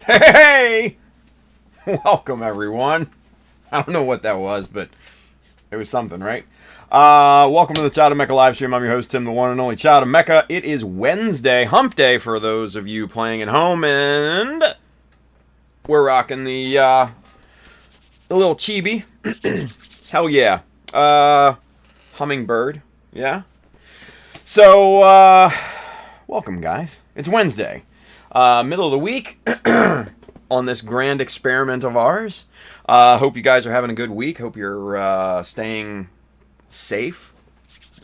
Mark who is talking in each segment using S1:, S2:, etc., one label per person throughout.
S1: Hey! Welcome, everyone. I don't know what that was, but it was something, right? Welcome to the Child of Mecha live stream. I'm your host, Tim, the one and only Child of Mecha. It is Wednesday, hump day for those of you playing at home, and we're rocking the little chibi. Hell yeah. Hummingbird, yeah? So, welcome, guys. It's Wednesday. Middle of the week on this grand experiment of ours. Hope you guys are having a good week. Hope you're staying safe,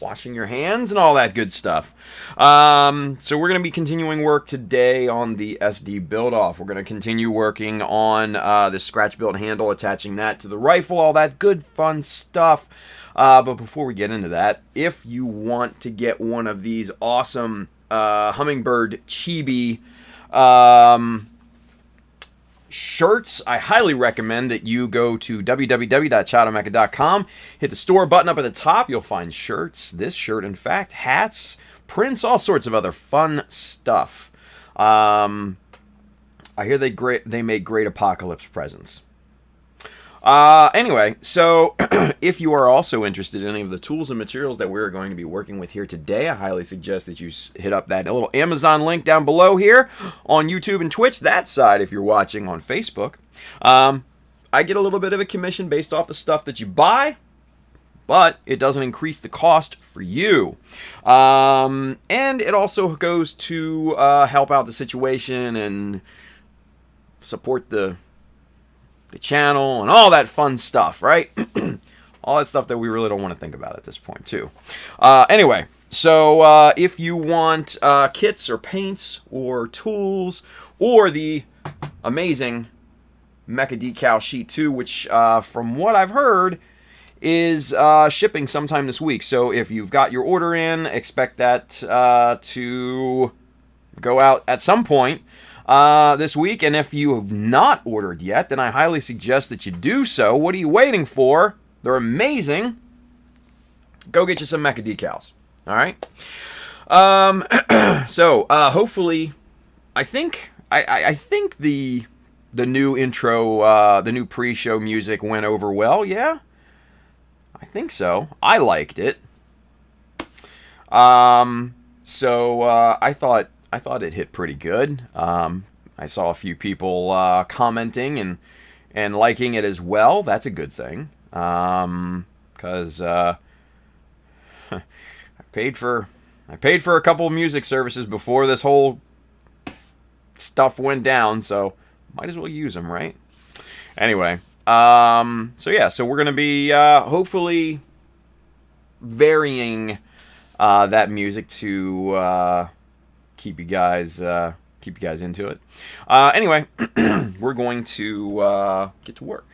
S1: washing your hands, and all that good stuff. So we're going to be continuing work today on the SD Buildoff. We're going to continue working on the scratch built handle, attaching that to the rifle, all that good fun stuff. But before we get into that, if you want to get one of these awesome Hummingbird Chibi shirts, I highly recommend that you go to www.childofmecha.com, hit the store button up at the top. You'll find shirts, this shirt in fact, hats, prints, all sorts of other fun stuff. I hear they make great apocalypse presents. Anyway, so if you are also interested in any of the tools and materials that we're going to be working with here today, I highly suggest that you hit up that little Amazon link down below here on YouTube and Twitch. That side, if you're watching on Facebook, I get a little bit of a commission based off the stuff that you buy, but it doesn't increase the cost for you. And it also goes to help out the situation and support the channel and all that fun stuff, right? All that stuff that we really don't want to think about at this point, too. Anyway, so if you want kits or paints or tools or the amazing Mecha Decal Sheet 2, which from what I've heard is shipping sometime this week. So if you've got your order in, expect that to go out at some point this week. And if you have not ordered yet, then I highly suggest that you do so. What are you waiting for? They're amazing. Go get you some Mecha Decals. All right. So hopefully, I think the new intro, the new pre-show music went over well. Yeah, I think so. I liked it. So I thought it hit pretty good. I saw a few people commenting and liking it as well. That's a good thing. Because I paid for a couple of music services before this whole stuff went down, so might as well use them, right? Anyway, so yeah, so we're gonna be hopefully varying that music to keep you guys into it. Anyway, we're going to get to work.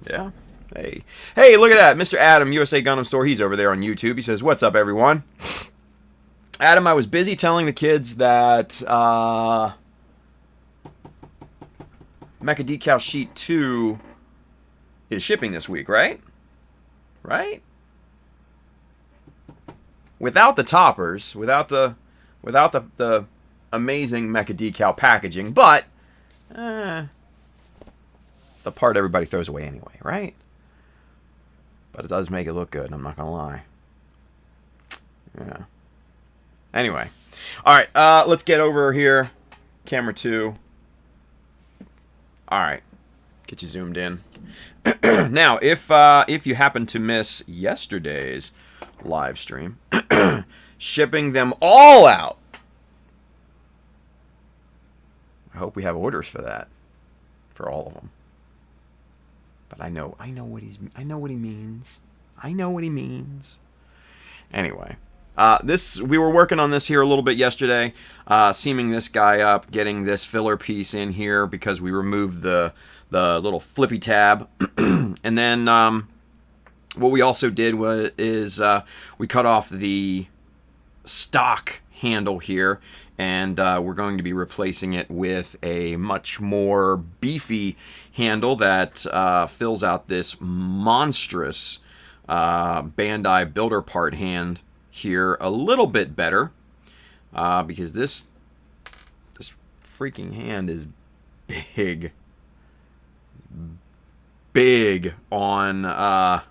S1: Yeah. Hey, look at that, Mr. Adam, USA Gundam Store. He's over there on YouTube. He says, "What's up, everyone?" Adam, I was busy telling the kids that Mecha Decal Sheet 2 is shipping this week, right? Right? Without the toppers, without the amazing Mecha Decal packaging, but it's the part everybody throws away anyway, right? But it does make it look good, I'm not gonna lie. Yeah. Anyway. Alright, let's get over here. Camera 2. Alright. Get you zoomed in. Now, if you happen to miss yesterday's live stream, shipping them all out. I hope we have orders for that. For all of them. But I know what he means. I know what he means. Anyway, we were working on this here a little bit yesterday, seaming this guy up, getting this filler piece in here because we removed the little flippy tab, and then what we also did is we cut off the stock handle here, and we're going to be replacing it with a much more beefy handle that fills out this monstrous Bandai builder part hand here a little bit better, because this freaking hand is big on a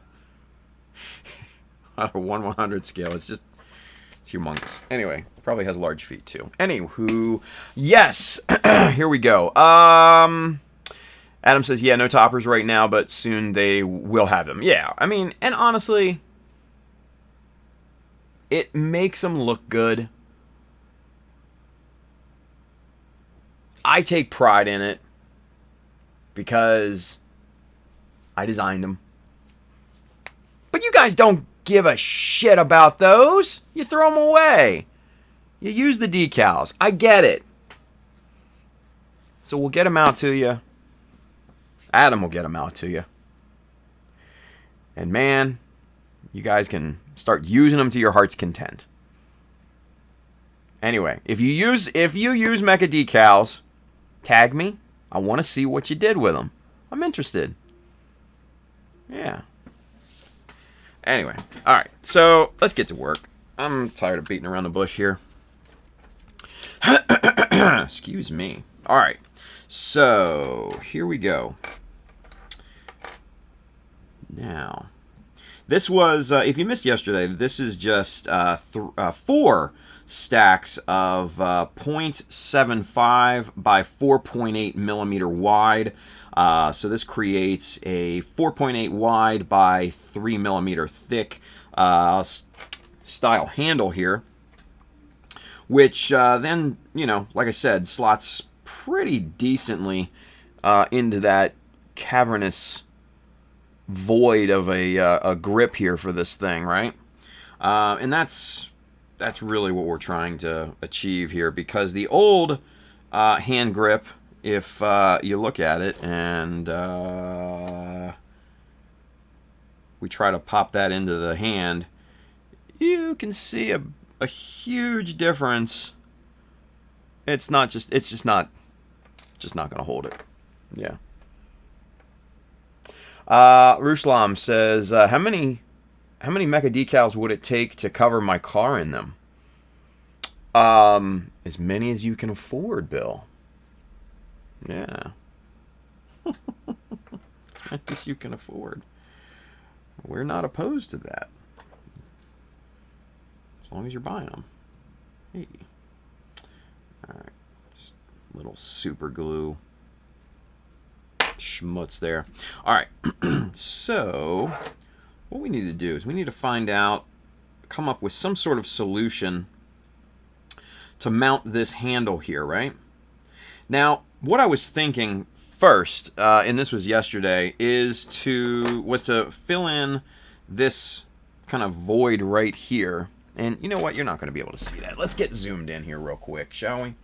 S1: 1/100 scale. It's humongous. Anyway, probably has large feet too. Anywho, yes, here we go. Adam says, yeah, no toppers right now, but soon they will have them. Yeah, I mean, and honestly, it makes them look good. I take pride in it because I designed them. But you guys don't give a shit about those. You throw them away. You use the decals. I get it. So we'll get them out to you. Adam will get them out to you. And man, you guys can start using them to your heart's content. Anyway, if you use Mecha Decals, tag me. I want to see what you did with them. I'm interested. Yeah. Anyway, all right. So let's get to work. I'm tired of beating around the bush here. Excuse me. All right. So here we go. Now, this was, if you missed yesterday, this is just 4 stacks of 0.75 by 4.8 millimeter wide. So this creates a 4.8 wide by 3 millimeter thick style handle here, which then, you know, like I said, slots pretty decently into that cavernous void of a grip here for this thing, right? And that's really what we're trying to achieve here, because the old hand grip, if you look at it and we try to pop that into the hand, you can see a huge difference. It's just not going to hold it. Yeah. Ruslam says, how many Mecha Decals would it take to cover my car in them? As many as you can afford, Bill. Yeah. As many as you can afford. We're not opposed to that. As long as you're buying them. Hey. Alright. Just a little super glue schmutz there. Alright. So, what we need to do is we need to find out, come up with some sort of solution to mount this handle here, right? Now, what I was thinking first, and this was yesterday, was to fill in this kind of void right here. And you know what? You're not going to be able to see that. Let's get zoomed in here real quick, shall we?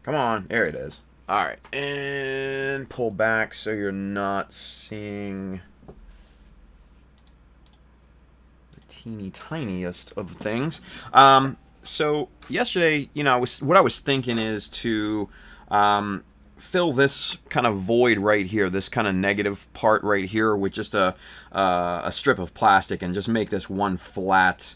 S1: Come on. There it is. All right. And pull back so you're not seeing the teeny tiniest of things. So yesterday, you know, what I was thinking is to fill this kind of void right here, this kind of negative part right here, with just a strip of plastic, and just make this one flat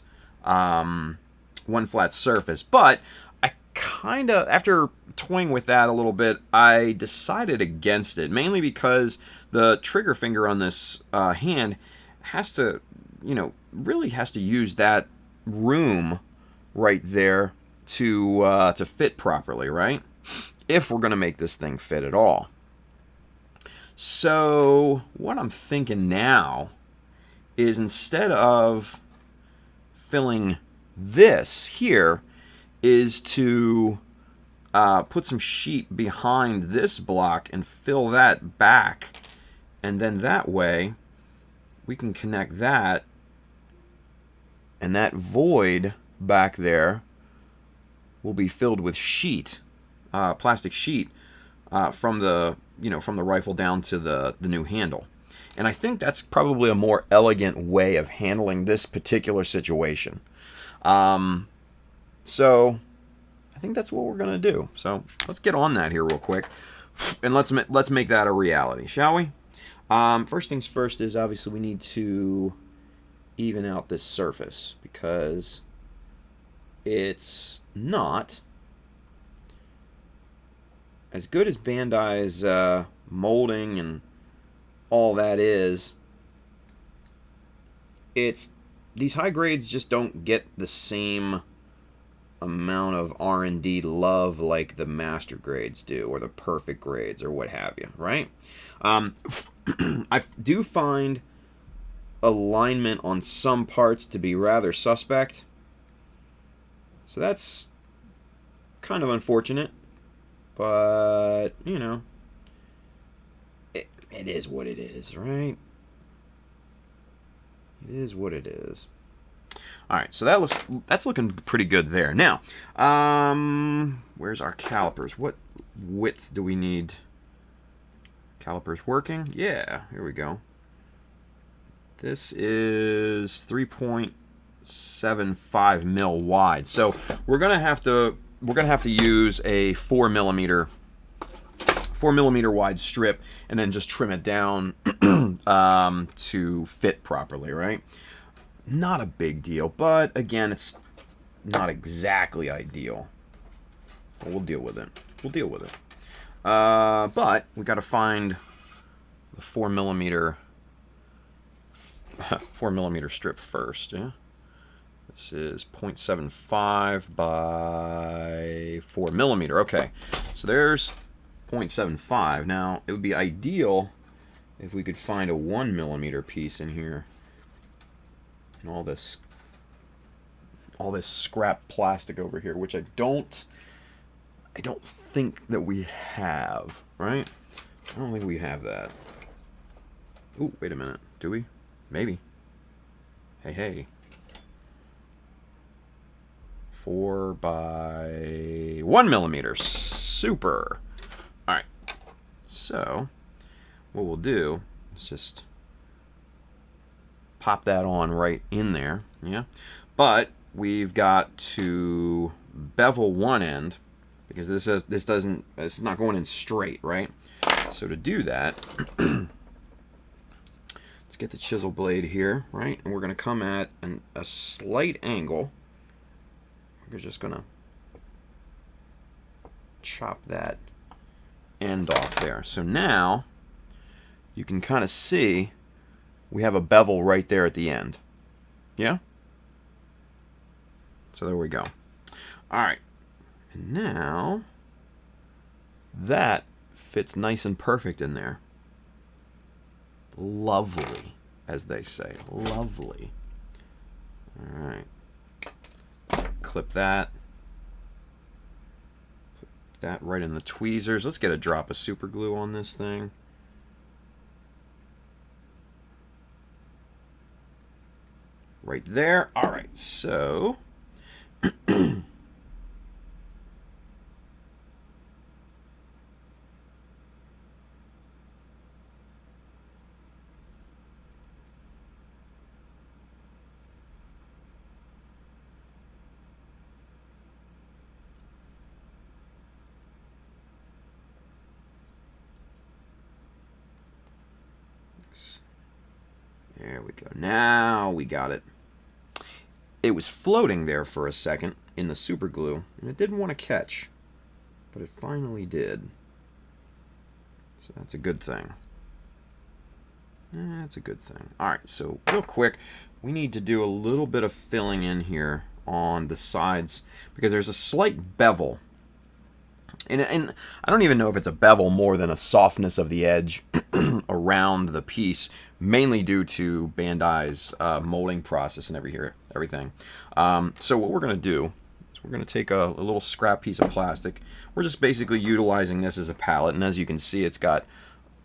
S1: surface. But I kind of, after toying with that a little bit, I decided against it, mainly because the trigger finger on this hand has to, you know, really has to use that room right there to fit properly, right? If we're going to make this thing fit at all. So what I'm thinking now is, instead of filling this here, is to put some sheet behind this block and fill that back, and then that way we can connect that, and that void back there will be filled with sheet, plastic sheet, from the rifle down to the new handle. And I think that's probably a more elegant way of handling this particular situation. So I think that's what we're gonna do. So let's get on that here real quick, and let's make that a reality, shall we? First things first is, obviously, we need to even out this surface, because it's not as good as Bandai's molding and all that is. It's these high grades just don't get the same amount of R&D love like the master grades do, or the perfect grades, or what have you, right? I do find alignment on some parts to be rather suspect, so that's kind of unfortunate, but you know, it is what it is, right? It is what it is. All right, so that's looking pretty good there. Now, where's our calipers? What width do we need? Calipers working? Yeah, here we go. This is 3.75 mil wide. So we're gonna have to use a 4 millimeter wide strip, and then just trim it down to fit properly, right? Not a big deal, but again, it's not exactly ideal. But we'll deal with it. We'll deal with it. But we got to find the 4 millimeter strip first. Yeah, this is 0.75 by 4 millimeter. Okay, so there's 0.75. Now it would be ideal if we could find a 1 millimeter piece in here. And all this scrap plastic over here, which I don't think that we have, right? I don't think we have that. Ooh, wait a minute. Do we? Maybe. Hey. 4 by 1 millimeter. Super. All right. So what we'll do is just pop that on right in there, yeah. But we've got to bevel one end, because it's not going in straight, right? So to do that, let's get the chisel blade here, right? And we're going to come at a slight angle. We're just going to chop that end off there. So now you can kind of see we have a bevel right there at the end. Yeah? So there we go. All right. And now that fits nice and perfect in there. Lovely, as they say. Lovely. All right. Clip that. Put that right in the tweezers. Let's get a drop of super glue on this thing. Right there. All right, so there we go. Now we got it. It was floating there for a second in the super glue, and it didn't want to catch, but it finally did. So that's a good thing. That's a good thing. All right, so real quick, we need to do a little bit of filling in here on the sides, because there's a slight bevel. And I don't even know if it's a bevel more than a softness of the edge around the piece, mainly due to Bandai's molding process and everything. So what we're going to do is we're going to take a little scrap piece of plastic. We're just basically utilizing this as a palette, and as you can see, it's got,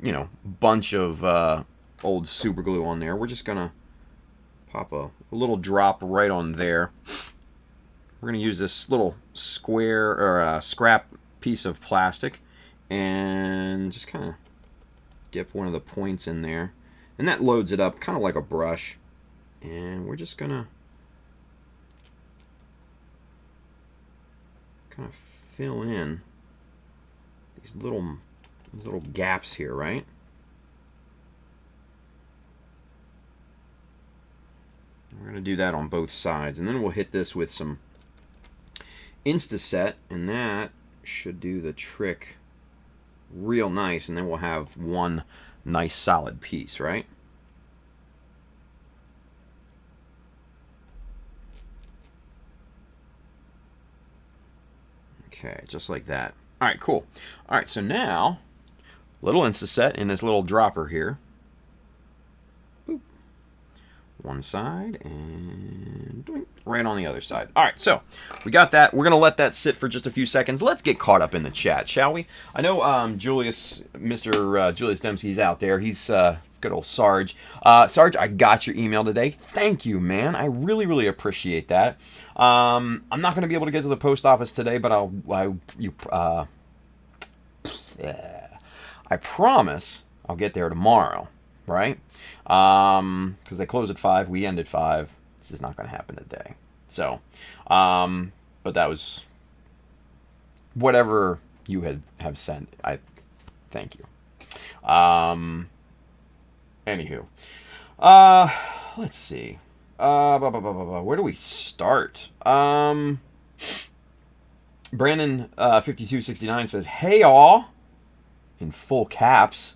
S1: you know, a bunch of old super glue on there. We're just going to pop a little drop right on there. We're going to use this little square or scrap piece of plastic and just kind of dip one of the points in there, and that loads it up kind of like a brush, and we're just gonna kind of fill in these little gaps here, right? We're going to do that on both sides. And then we'll hit this with some Instaset, and that should do the trick real nice. And then we'll have one nice solid piece, right? Okay, just like that. All right, cool. All right, so now, little Instaset in this little dropper here. Boop. One side and doink, right on the other side. All right, so we got that. We're going to let that sit for just a few seconds. Let's get caught up in the chat, shall we? I know Mr. Julius Dempsey's out there. He's good old Sarge. Sarge, I got your email today. Thank you, man. I really, really appreciate that. I'm not going to be able to get to the post office today, but I promise I'll get there tomorrow, right? Because they close at 5, we end at 5. This is not going to happen today. So, but that was whatever you have sent. I thank you. Anywho, let's see. Where do we start? Brandon 5269 says, "Hey all," in full caps.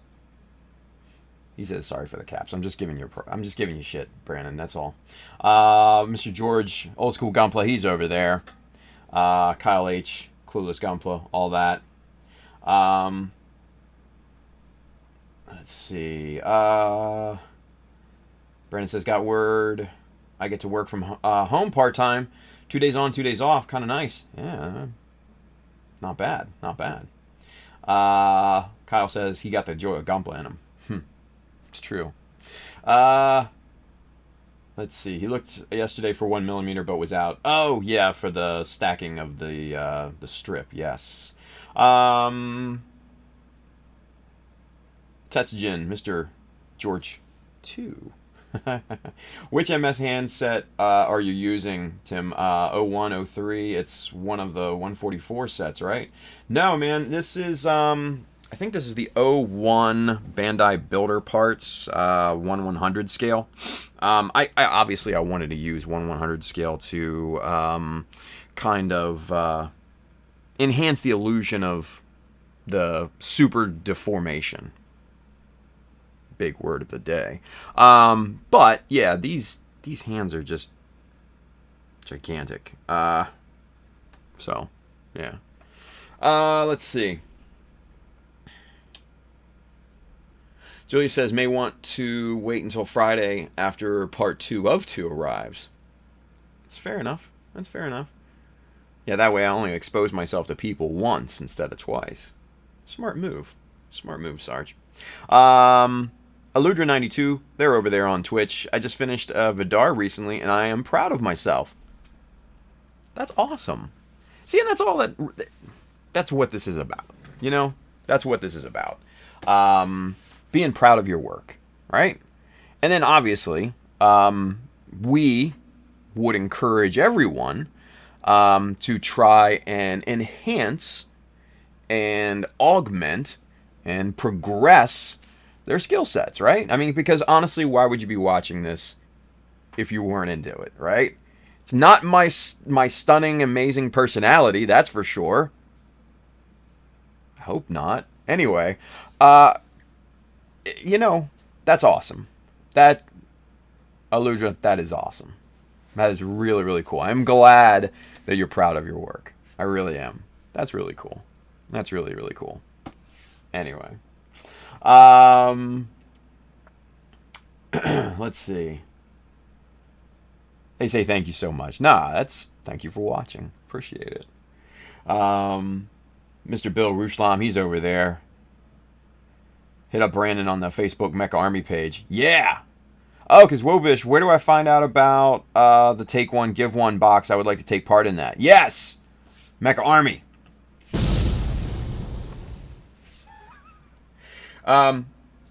S1: He says, "Sorry for the caps. I'm just giving you shit, Brandon. That's all." Mr. George, old school Gunpla, he's over there. Kyle H, clueless Gunpla, all that. Let's see. Brandon says, "Got word. I get to work from home part-time. 2 days on, 2 days off. Kind of nice." Yeah. Not bad. Not bad. Kyle says he got the joy of Gunpla in him. It's true. Let's see. He looked yesterday for 1mm, but was out. Oh, yeah, for the stacking of the strip. Yes. Tetsujin, Mr. George 2. Which MS handset are you using, Tim? 01, 03. It's one of the 144 sets, right? No, man. This is I think this is the 01 Bandai Builder Parts 1/100 scale. I obviously I wanted to use 1/100 scale to kind of enhance the illusion of the super deformation. Big word of the day. But yeah, these hands are just gigantic. So yeah. Let's see. Julie says may want to wait until Friday after part 2 of 2 arrives. That's fair enough. That's fair enough. Yeah, that way I only expose myself to people once instead of twice. Smart move. Smart move, Sarge. Aludra92, they're over there on Twitch. I just finished Vidar recently, and I am proud of myself. That's awesome. See, and that's what this is about. You know? That's what this is about. Being proud of your work, right? And then, obviously, we would encourage everyone to try and enhance and augment and progress their skill sets, right? I mean, because honestly, why would you be watching this if you weren't into it, right? It's not my stunning, amazing personality, that's for sure. I hope not. Anyway, you know, that's awesome. That, Aludra, that is awesome. That is really, really cool. I'm glad that you're proud of your work. I really am. That's really cool. That's really, really cool. Anyway. Let's see. They say thank you so much. Nah, that's thank you for watching. Appreciate it. Mr. Bill Rushlam, he's over there. Hit up Brandon on the Facebook Mecha Army page. Yeah! Oh, because Wobish, where do I find out about the Take One, Give One box? I would like to take part in that. Yes! Mecha Army.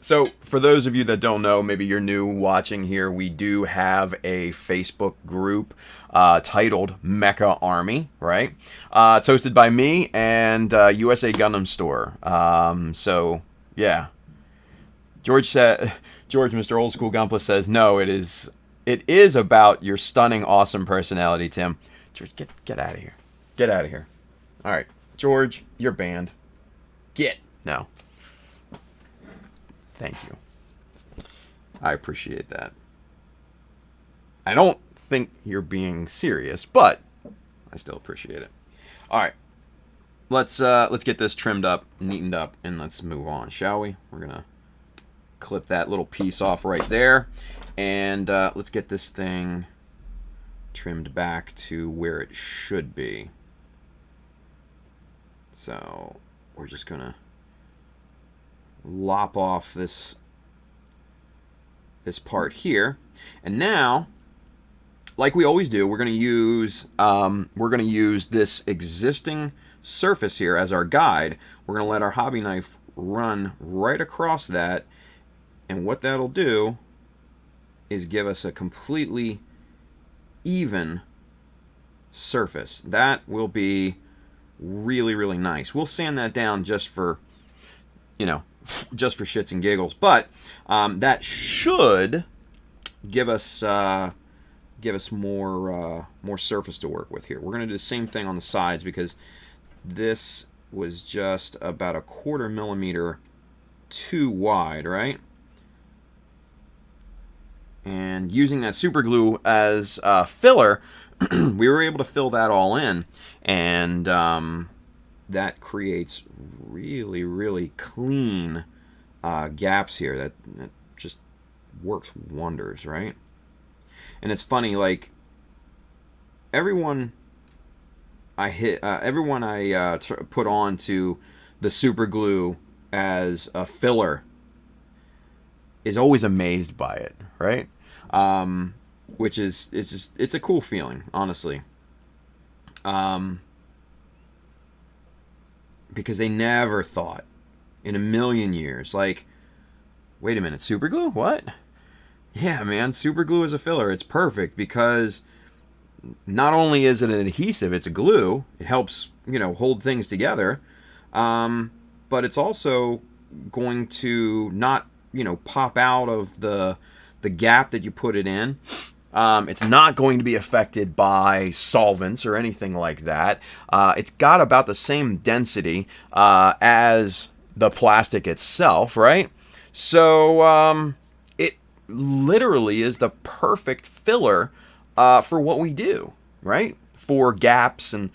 S1: So for those of you that don't know, maybe you're new watching here, we do have a Facebook group titled Mecha Army, right? It's hosted by me and USA Gundam Store. So yeah, George, Mr. Old School Gunpla says no. It is It is about your stunning, awesome personality, Tim. George, get out of here. Get out of here. All right, George, you're banned. Get. No. Thank you. I appreciate that. I don't think you're being serious, but I still appreciate it. All right. Let's get this trimmed up, neatened up, and let's move on, shall we? We're gonna clip that little piece off right there, and let's get this thing trimmed back to where it should be. So we're just gonna lop off this part here, and now, like we always do, we're gonna use this existing surface here as our guide. We're gonna let our hobby knife run right across that, and what that'll do is give us a completely even surface. That will be really, really nice. We'll sand that down just for, you know, just for shits and giggles, but that should give us more surface to work with here. We're gonna do the same thing on the sides because this was just about 1/4 millimeter too wide, right? And using that super glue as filler, we were able to fill that all in, and that creates really, really clean gaps here. That just works wonders, right? And it's funny, like everyone I put on to the super glue as a filler is always amazed by it, right? Which is, it's a cool feeling, honestly. Because they never thought in a million years, like, wait a minute, super glue? What? Yeah, man, super glue is a filler. It's perfect because not only is it an adhesive, it's a glue. It helps, you know, hold things together. But it's also going to not, you know, pop out of the gap that you put it in. It's not going to be affected by solvents or anything like that. It's got about the same density as the plastic itself, right? So it literally is the perfect filler for what we do, right? For gaps and,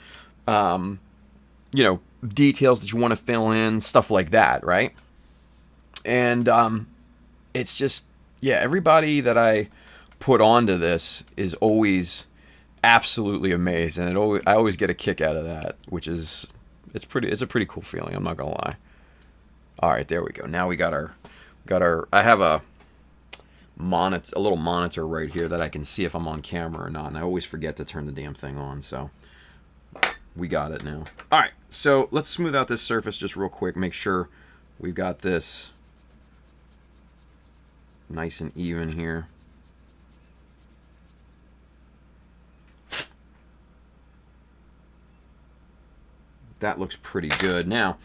S1: you know, details that you want to fill in, stuff like that, right? And it's just, yeah, everybody that I put onto this is always absolutely amazed, and I always get a kick out of that, which is, it's a pretty cool feeling, I'm not gonna lie. All right, there we go. Now we got our I have a little monitor right here that I can see if I'm on camera or not, and I always forget to turn the damn thing on, so we got it now. All right, so let's smooth out this surface just real quick, make sure we've got this nice and even here. That looks pretty good. Now,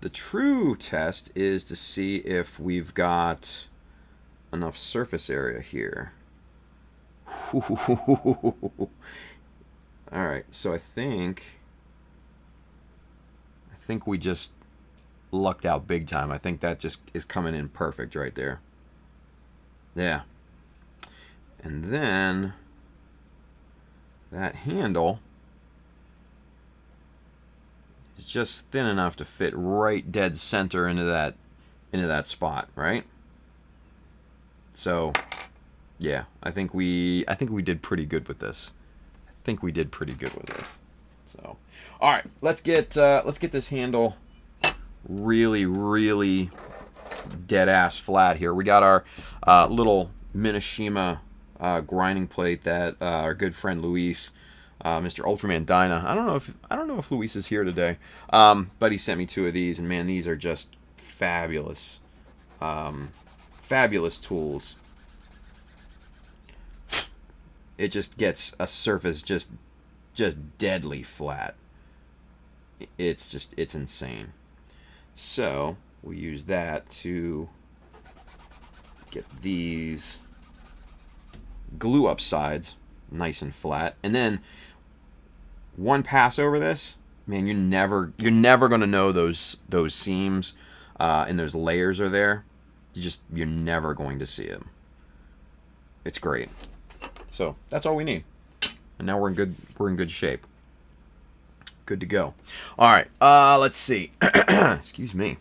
S1: the true test is to see if we've got enough surface area here. All right, so I think we just lucked out big time. I think that just is coming in perfect right there. Yeah. And then that handle is just thin enough to fit right dead center into that spot, right? So, yeah, I think we did pretty good with this. So, all right, let's get this handle really, really dead ass flat here. We got our little Minishima grinding plate that our good friend Luis, Mr. Ultraman Dyna. I don't know if Luis is here today, but he sent me 2 of these, and man, these are just fabulous, fabulous tools. It just gets a surface just deadly flat. It's insane. So we'll use that to get these glue up sides nice and flat, and then one pass over this, man, you're never gonna know those seams and those layers are there. You're never going to see them. It's great. So that's all we need, and now we're in good shape. Good to go. All right, let's see. Excuse me.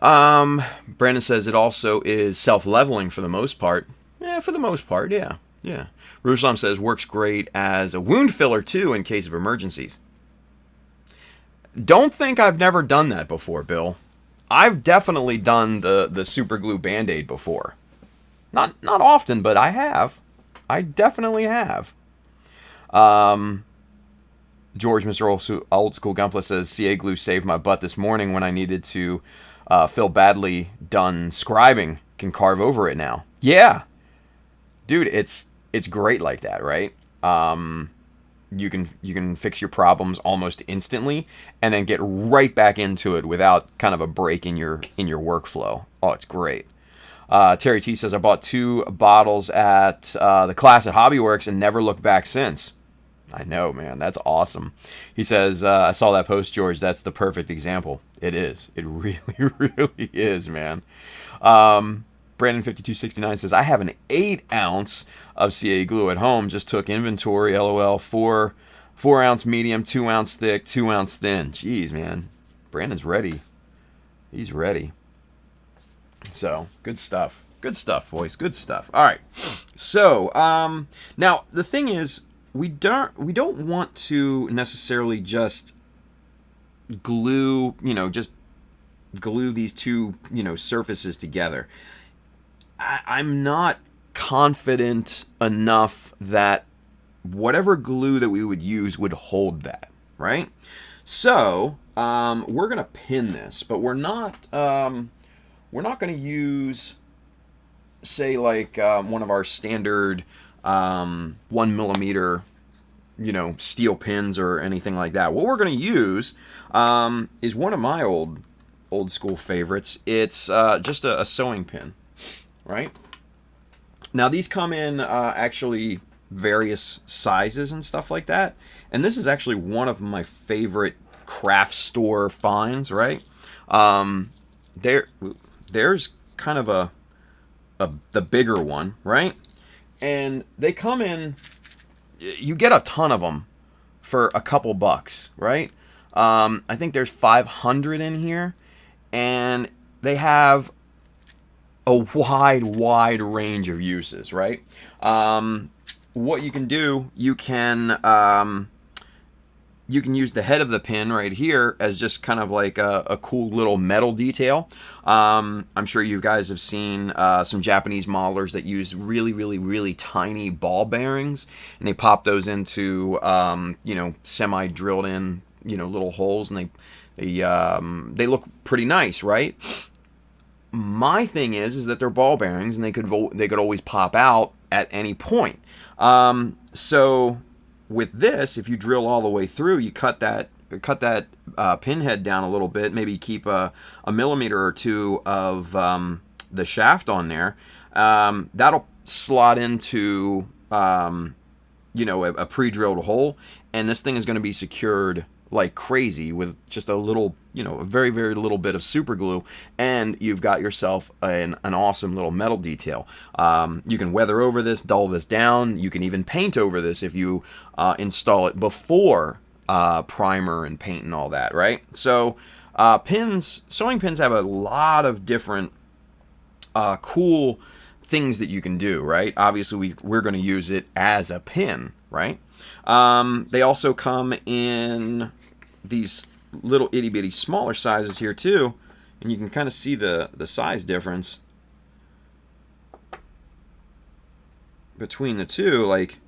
S1: Brandon says it also is self-leveling for the most part. Yeah, for the most part, yeah. Ruslam says works great as a wound filler too in case of emergencies. Don't think I've never done that before, Bill. I've definitely done the super glue Band-Aid before. Not often, but I have. I definitely have. George, Mr. Old School Gunpla says CA glue saved my butt this morning when I needed to fill badly done scribing. Can carve over it now. Yeah, dude, it's great like that, right? You can fix your problems almost instantly and then get right back into it without kind of a break in your workflow. Oh, it's great. Terry T says I bought 2 bottles at the class at Hobbyworks and never looked back since. I know, man. That's awesome. He says, I saw that post, George. That's the perfect example. It is. It really, really is, man. Brandon5269 says, I have an 8-ounce of CA glue at home. Just took inventory, LOL. 4-ounce medium, 2-ounce thick, 2-ounce thin. Jeez, man. Brandon's ready. He's ready. So, good stuff. Good stuff, boys. Good stuff. All right. So, now, the thing is, we don't want to necessarily just glue, just glue these two, surfaces together. I'm not confident enough that whatever glue that we would use would hold that, right? So, we're going to pin this, but we're not going to use, say, like one of our standard 1mm, steel pins or anything like that. What we're going to use is one of my old school favorites. It's just a sewing pin, right? Now these come in actually various sizes and stuff like that, and this is actually one of my favorite craft store finds, right? There's kind of the bigger one, right? And they come in, you get a ton of them for a couple bucks, right? I think there's 500 in here, and they have a wide range of uses, right? What you can do, you can use the head of the pin right here as just kind of like a cool little metal detail. I'm sure you guys have seen some Japanese modelers that use really tiny ball bearings, and they pop those into semi-drilled in little holes, and they look pretty nice, right? My thing is that they're ball bearings, and they could always pop out at any point. So with this, if you drill all the way through, you cut that pin head down a little bit, maybe keep a millimeter or two of the shaft on there. That'll slot into a pre-drilled hole, and this thing is going to be secured like crazy with just a little, a very little bit of super glue, and you've got yourself an awesome little metal detail. You can weather over this, dull this down. You can even paint over this if you install it before primer and paint and all that, right? So sewing pins have a lot of different cool things that you can do, right? Obviously, we're going to use it as a pin, right? They also come in these little itty bitty smaller sizes here too, and you can kind of see the size difference between the two. Like,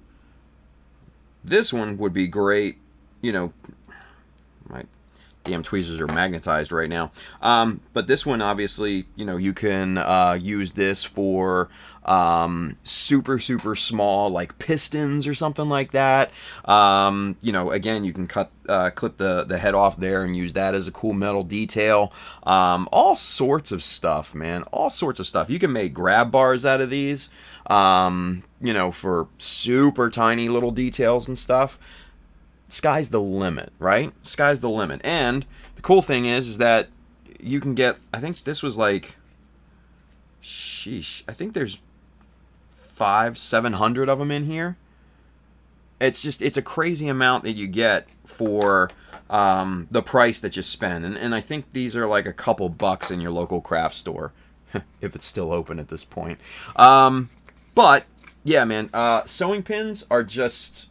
S1: this one would be great, might Damn tweezers are magnetized right now. But this one, obviously, you know, you can use this for super, super small, like pistons or something like that. You know, again, you can clip the head off there and use that as a cool metal detail. All sorts of stuff, man. All sorts of stuff. You can make grab bars out of these, you know, for super tiny little details and stuff. Sky's the limit, right? Sky's the limit. And the cool thing is that you can get, I think this was like, sheesh, I think there's 700 of them in here. It's just, it's a crazy amount that you get for the price that you spend. And I think these are like a couple bucks in your local craft store, if it's still open at this point. But, yeah, man, sewing pins are just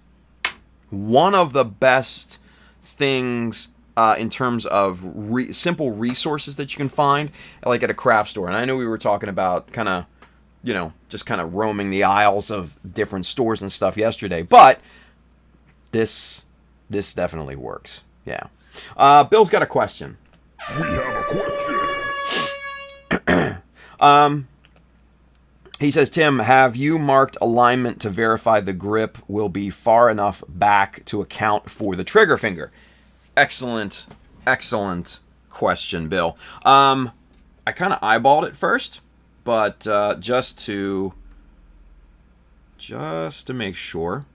S1: one of the best things in terms of simple resources that you can find, like at a craft store. And I know we were talking about kind of, you know, just kind of roaming the aisles of different stores and stuff yesterday, but this definitely works. Yeah. Bill's got a question.
S2: We have a question.
S1: He says, Tim, have you marked alignment to verify the grip will be far enough back to account for the trigger finger? Excellent, excellent question, Bill. I kind of eyeballed it first, but just to make sure,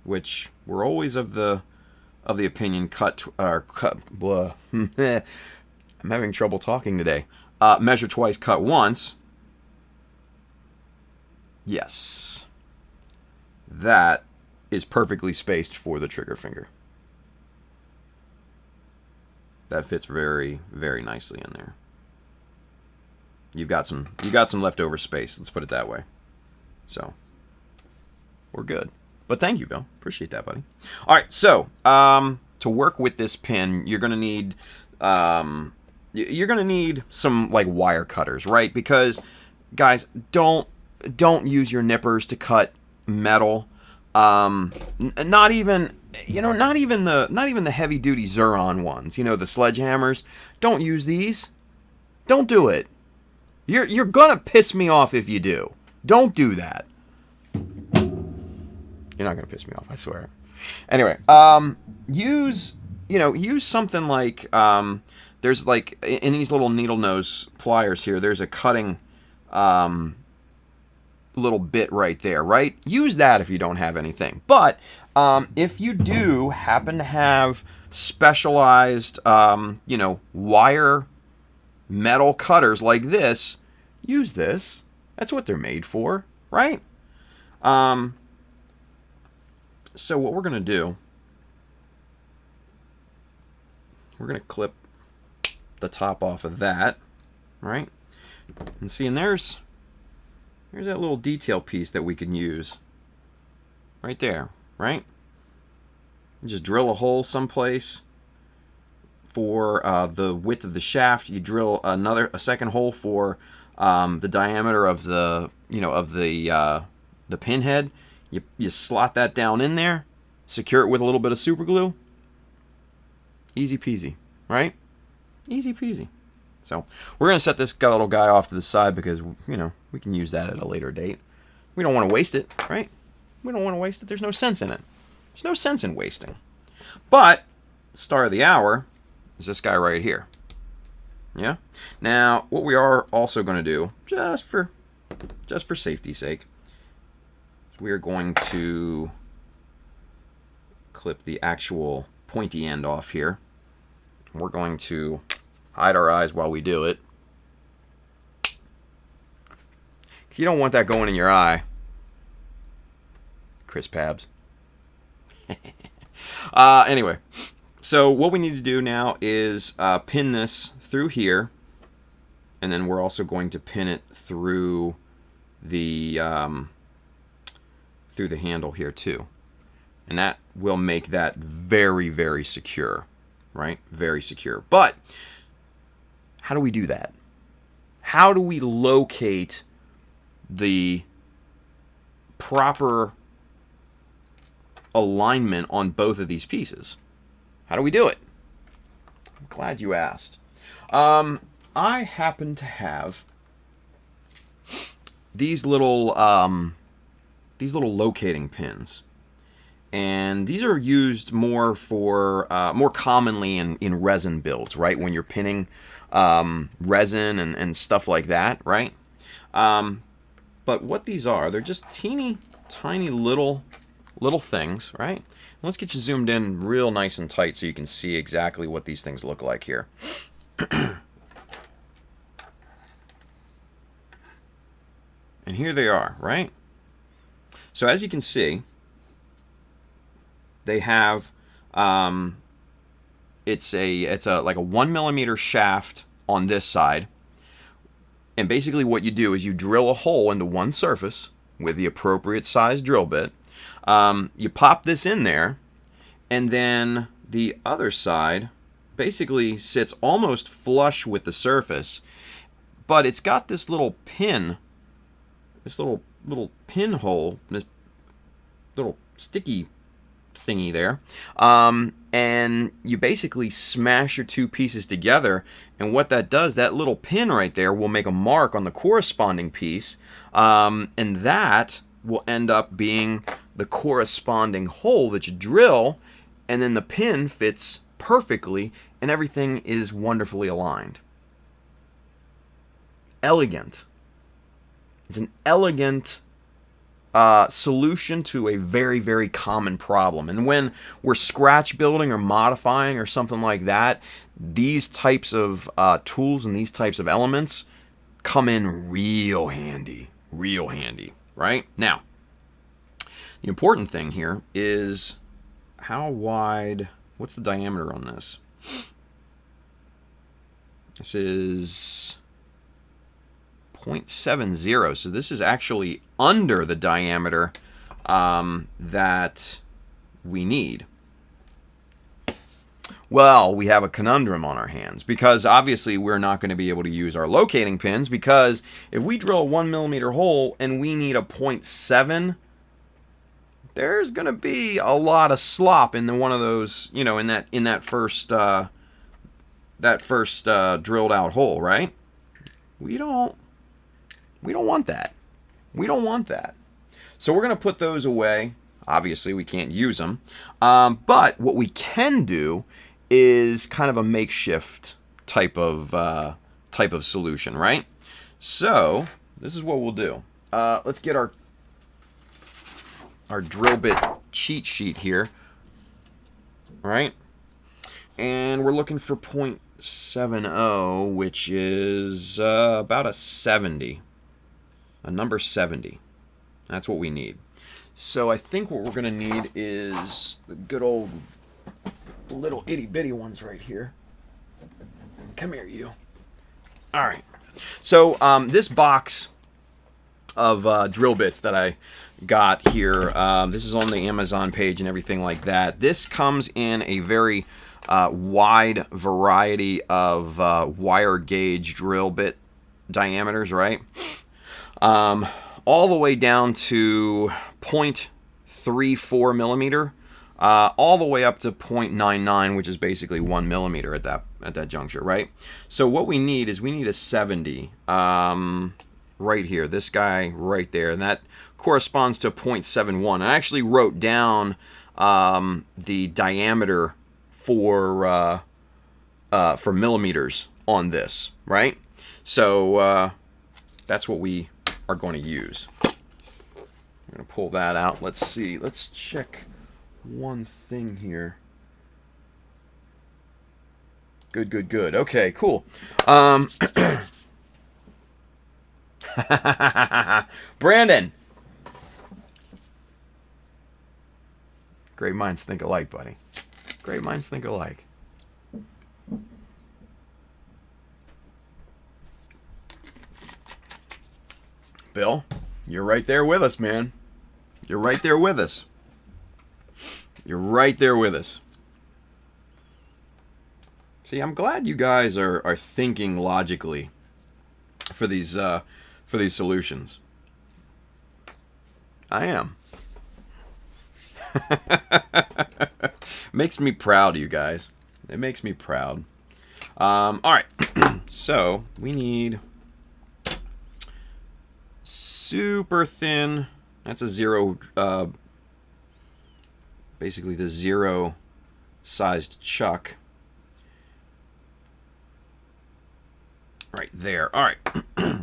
S1: which we're always of the opinion blah. I'm having trouble talking today. Measure twice, cut once. Yes. That is perfectly spaced for the trigger finger. That fits very, very nicely in there. You got some leftover space, let's put it that way. So, we're good. But thank you, Bill. Appreciate that, buddy. All right, so to work with this pin, you're gonna need some like wire cutters, right? Because guys, don't use your nippers to cut metal. Not even the heavy duty Zuron ones. You know, the sledgehammers. Don't use these. Don't do it. You're gonna piss me off if you do. Don't do that. You're not gonna piss me off, I swear. Anyway, use something like there's like in these little needle nose pliers here. There's a cutting little bit right there, right? Use that if you don't have anything. But if you do happen to have specialized, wire metal cutters like this, use this. That's what they're made for, right? So what we're going to do, we're going to clip the top off of that, right? And see, and there's that little detail piece that we can use right there, right? Just drill a hole someplace for the width of the shaft. You drill a second hole for the diameter of the pinhead. You slot that down in there, secure it with a little bit of super glue. Easy peasy, right? Easy peasy. So we're going to set this little guy off to the side because, you know, we can use that at a later date. We don't want to waste it, right? We don't want to waste it. There's no sense in it. There's no sense in wasting. But star of the hour is this guy right here. Yeah? Now, what we are also going to do, just for safety's sake, we are going to clip the actual pointy end off here. We're going to hide our eyes while we do it, because you don't want that going in your eye. Chris Pabs. Anyway, so what we need to do now is pin this through here, and then we're also going to pin it through the handle here too, and that will make that very, very secure, right? Very secure. But how do we do that? How do we locate the proper alignment on both of these pieces? How do we do it? I'm glad you asked. I happen to have these little locating pins. And these are used more for more commonly in resin builds, right? When you're pinning resin and stuff like that, right? But what these are, they're just teeny tiny little things, right? Let's get you zoomed in real nice and tight so you can see exactly what these things look like here. And here they are, right? So as you can see, they have it's a like a 1 millimeter shaft on this side, and basically what you do is you drill a hole into one surface with the appropriate size drill bit. You pop this in there, and then the other side basically sits almost flush with the surface, but it's got this little pin, this little pinhole, this little sticky thingy there, and you basically smash your two pieces together, and what that does, that little pin right there will make a mark on the corresponding piece, and that will end up being the corresponding hole that you drill, and then the pin fits perfectly and everything is wonderfully aligned. Elegant. It's an elegant solution to a very, very common problem. And when we're scratch building or modifying or something like that, these types of tools and these types of elements come in real handy, right? Now, the important thing here is how wide, what's the diameter on this? This is 0.70, so this is actually under the diameter that we need. Well, we have a conundrum on our hands, because obviously we're not going to be able to use our locating pins, because if we drill a 1 millimeter hole and we need a 0.7, there's going to be a lot of slop in one of those, you know, in that first drilled out hole, right? We don't want that. We don't want that. So we're going to put those away. Obviously, we can't use them. But what we can do is kind of a makeshift type of solution, right? So this is what we'll do. Let's get our drill bit cheat sheet here, right? And we're looking for 0.70, which is about a 70. A number 70. That's what we need. So I think what we're going to need is the good old little itty bitty ones right here. Come here, you. All right. So this box of drill bits that I got here, this is on the Amazon page and everything like that. This comes in a very wide variety of wire gauge drill bit diameters, right? All the way down to 0.34 millimeter, all the way up to 0.99, which is basically 1 millimeter at that juncture, right? So what we need is a 70 right here, this guy right there, and that corresponds to 0.71. I actually wrote down the diameter for millimeters on this, right? So that's what we are going to use. I'm going to pull that out. Let's see. Let's check one thing here. Good. Okay, cool. Brandon. Great minds think alike, buddy. Great minds think alike. Bill, you're right there with us, man. You're right there with us. You're right there with us. See, I'm glad you guys are thinking logically for these solutions. I am. Makes me proud, you guys. It makes me proud. All right. So we need super thin. That's a zero. Basically the zero sized chuck. Right there. All right.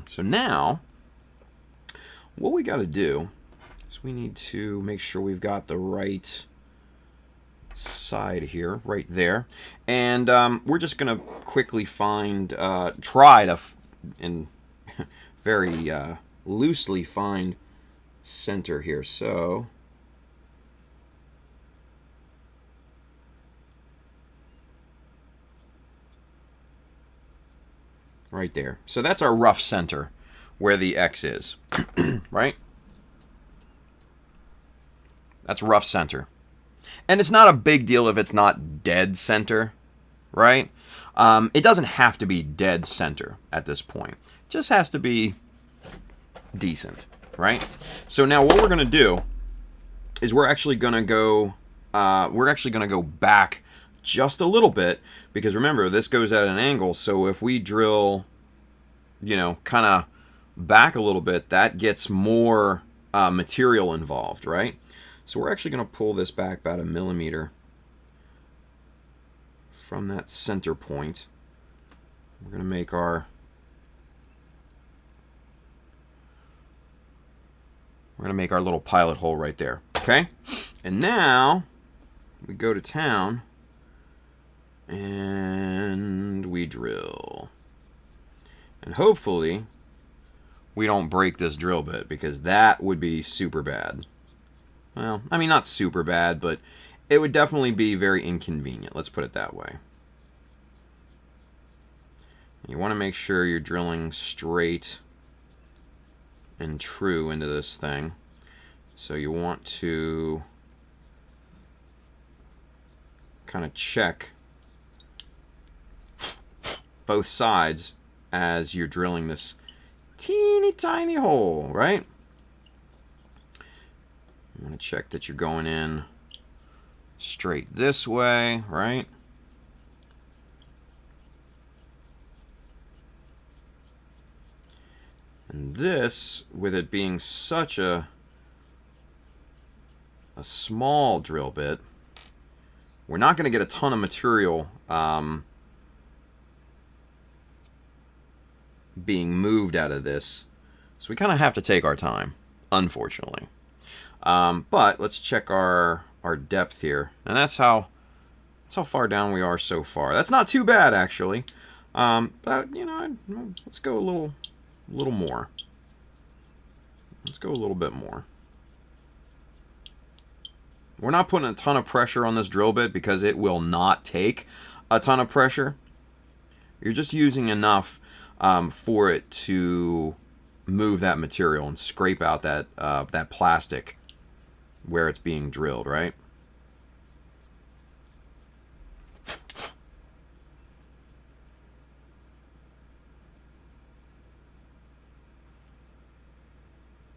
S1: So now, what we got to do is we need to make sure we've got the right side here, right there. And we're just going to quickly find, try to, and very loosely find center here. So, right there. So that's our rough center where the X is, right? That's rough center. And it's not a big deal if it's not dead center, right? It doesn't have to be dead center at this point. It just has to be decent, right? So now what we're going to do is we're actually going to go back just a little bit, because remember, this goes at an angle, so if we drill, you know, kind of back a little bit, that gets more material involved, right? So we're actually going to pull this back about 1 millimeter from that center point. We're going to make our little pilot hole right there, okay? And now we go to town and we drill. And hopefully we don't break this drill bit, because that would be super bad. Well, I mean, not super bad, but it would definitely be very inconvenient. Let's put it that way. You want to make sure you're drilling straight and true into this thing. So you want to kind of check both sides as you're drilling this teeny tiny hole, right? You want to check that you're going in straight this way, right? And this, with it being such a small drill bit, we're not going to get a ton of material being moved out of this. So we kind of have to take our time, unfortunately. But let's check our depth here, and that's how far down we are so far. That's not too bad, actually. But you know, let's go a little more. Let's go a little bit more. We're not putting a ton of pressure on this drill bit because it will not take a ton of pressure. You're just using enough for it to move that material and scrape out that plastic where it's being drilled, right?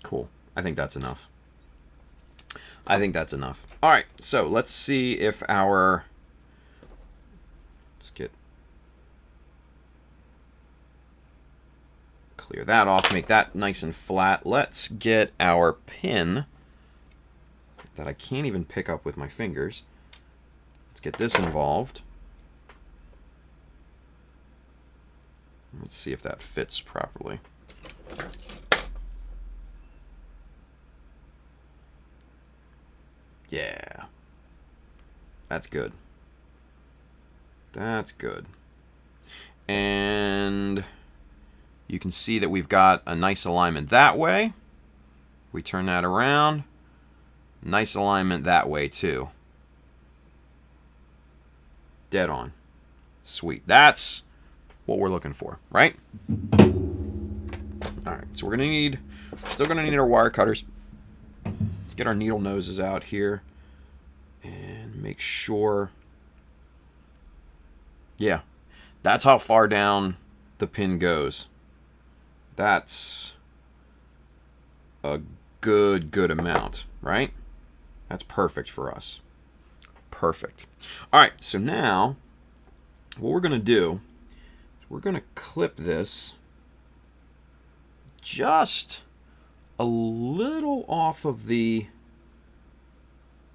S1: Cool. I think that's enough. I think that's enough. All right, so let's see if let's clear that off, make that nice and flat. Let's get our pin that I can't even pick up with my fingers. Let's get this involved. Let's see if that fits properly. Yeah. That's good. That's good. And you can see that we've got a nice alignment that way. We turn that around. Nice alignment that way too. Dead on. Sweet. That's what we're looking for, right? Alright, so we're still gonna need our wire cutters. Let's get our needle noses out here and make sure. Yeah, that's how far down the pin goes. That's a good amount, right? That's perfect for us. Perfect. All right, so now what we're going to do we're going to clip this just a little off of the,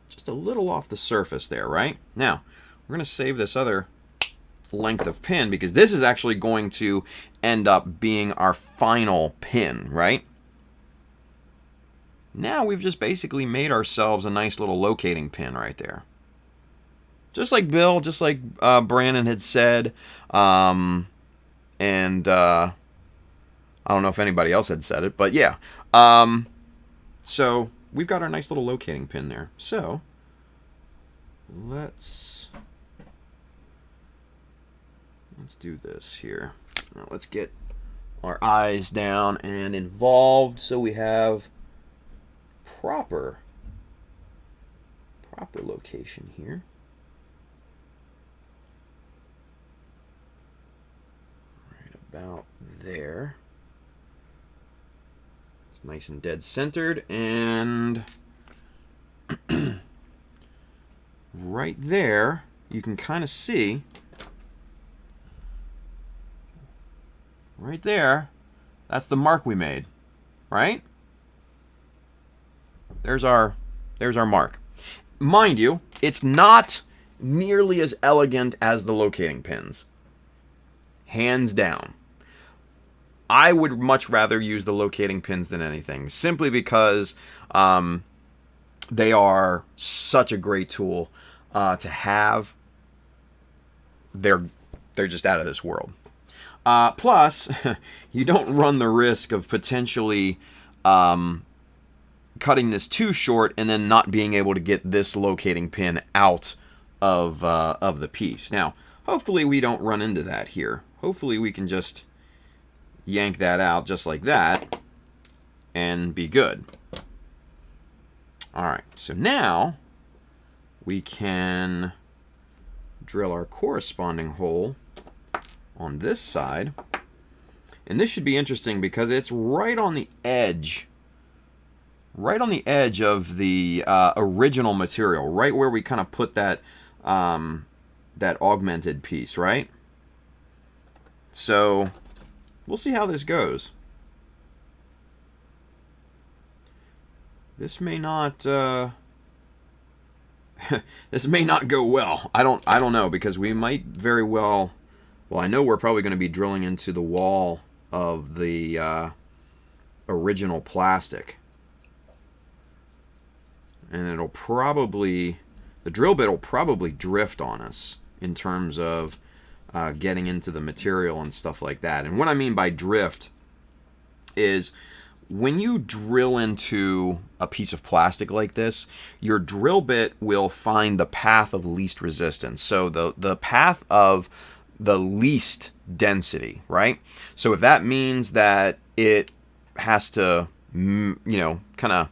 S1: just a little off the surface there, right? Now, we're going to save this other length of pin because this is actually going to end up being our final pin, right? Now we've just basically made ourselves a nice little locating pin right there. Just like Bill, just like Brandon had said, and I don't know if anybody else had said it, but yeah. So we've got our nice little locating pin there. So let's do this here. Now let's get our eyes down and involved so we have proper location here. Right about there. It's nice and dead centered, and right there you can kind of see right there, that's the mark we made, right? There's our mark. Mind you, it's not nearly as elegant as the locating pins. Hands down. I would much rather use the locating pins than anything, simply because they are such a great tool to have. They're just out of this world. Plus, you don't run the risk of potentially cutting this too short and then not being able to get this locating pin out of the piece. Now, hopefully we don't run into that here. Hopefully we can just yank that out just like that and be good. Alright, so now we can drill our corresponding hole on this side. And this should be interesting because it's right on the edge. Right on the edge of the original material. Right where we kind of put that, that augmented piece, right? So we'll see how this goes. This may not this may not go well. I don't know, because we might very well, I know we're probably going to be drilling into the wall of the original plastic. And it'll probably, the drill bit will probably drift on us in terms of getting into the material and stuff like that. And what I mean by drift is when you drill into a piece of plastic like this, your drill bit will find the path of least resistance. So the path of the least density, right? So if that means that it has to, you know, kind of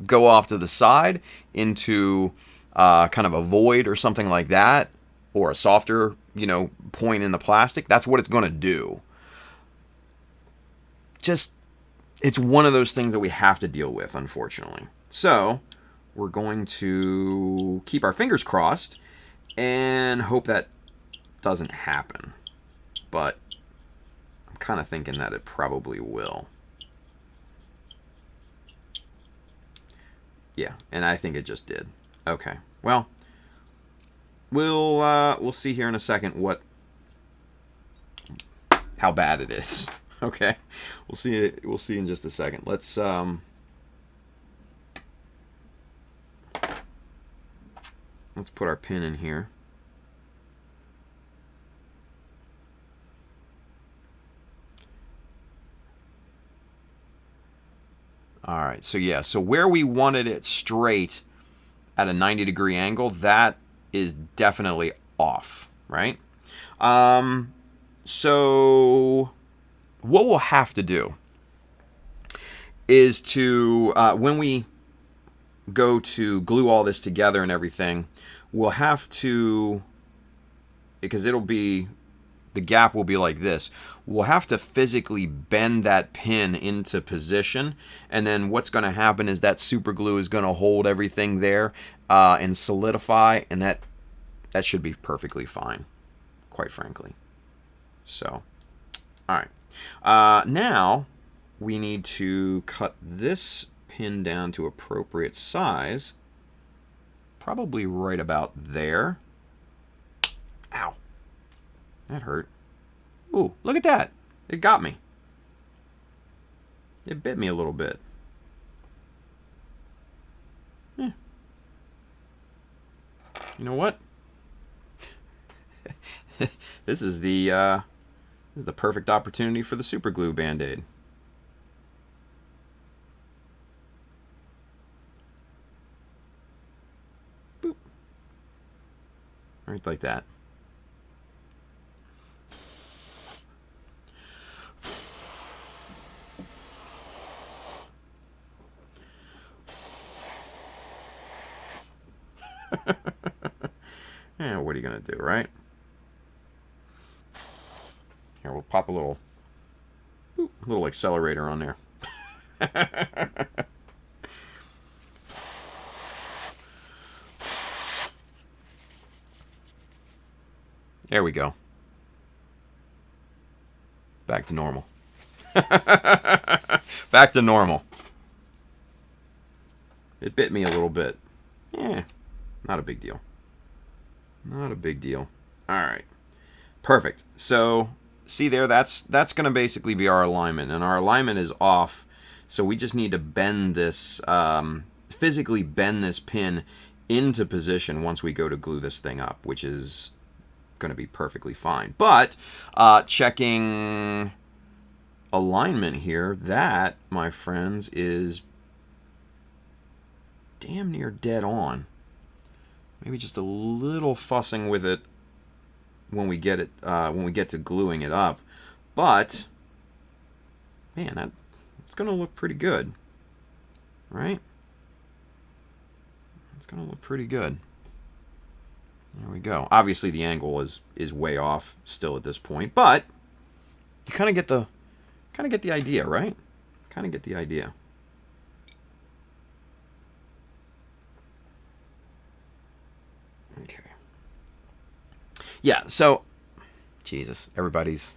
S1: go off to the side into kind of a void or something like that, or a softer, you know, point in the plastic, that's what it's going to do. Just, it's one of those things that we have to deal with, unfortunately. So we're going to keep our fingers crossed and hope that doesn't happen. But I'm kind of thinking that it probably will. Yeah, and I think it just did. Okay, well, we'll see here in a second how bad it is. Okay, we'll see in just a second. Let's put our pin in here. All right, so yeah, so where we wanted it straight at a 90-degree angle, that is definitely off, right? So what we'll have to do is to, when we go to glue all this together and everything, we'll have to, because it'll be, the gap will be like this, we'll have to physically bend that pin into position, and then what's going to happen is that super glue is going to hold everything there and solidify, and that should be perfectly fine, quite frankly. So All right. Now we need to cut this pin down to appropriate size. Probably right about there. Ow. That hurt. Ooh, look at that. It got me. It bit me a little bit. Yeah. You know what? This is the perfect opportunity for the super glue band-aid. Boop. Right like that. Yeah, what are you gonna do, right? Here, we'll pop a little accelerator on there. There we go. Back to normal. Back to normal. It bit me a little bit. Yeah, not a big deal. Not a big deal. All right. Perfect. So, see there, that's going to basically be our alignment. And our alignment is off. So we just need to bend this, physically bend this pin into position once we go to glue this thing up, which is going to be perfectly fine. But checking alignment here, that, my friends, is damn near dead on. Maybe just a little fussing with it when we get it when we get to gluing it up, but man, it's gonna look pretty good, right? It's gonna look pretty good. There we go. Obviously, the angle is way off still at this point, but you kind of get the idea, right? Kind of get the idea. Okay. Yeah, so Jesus, everybody's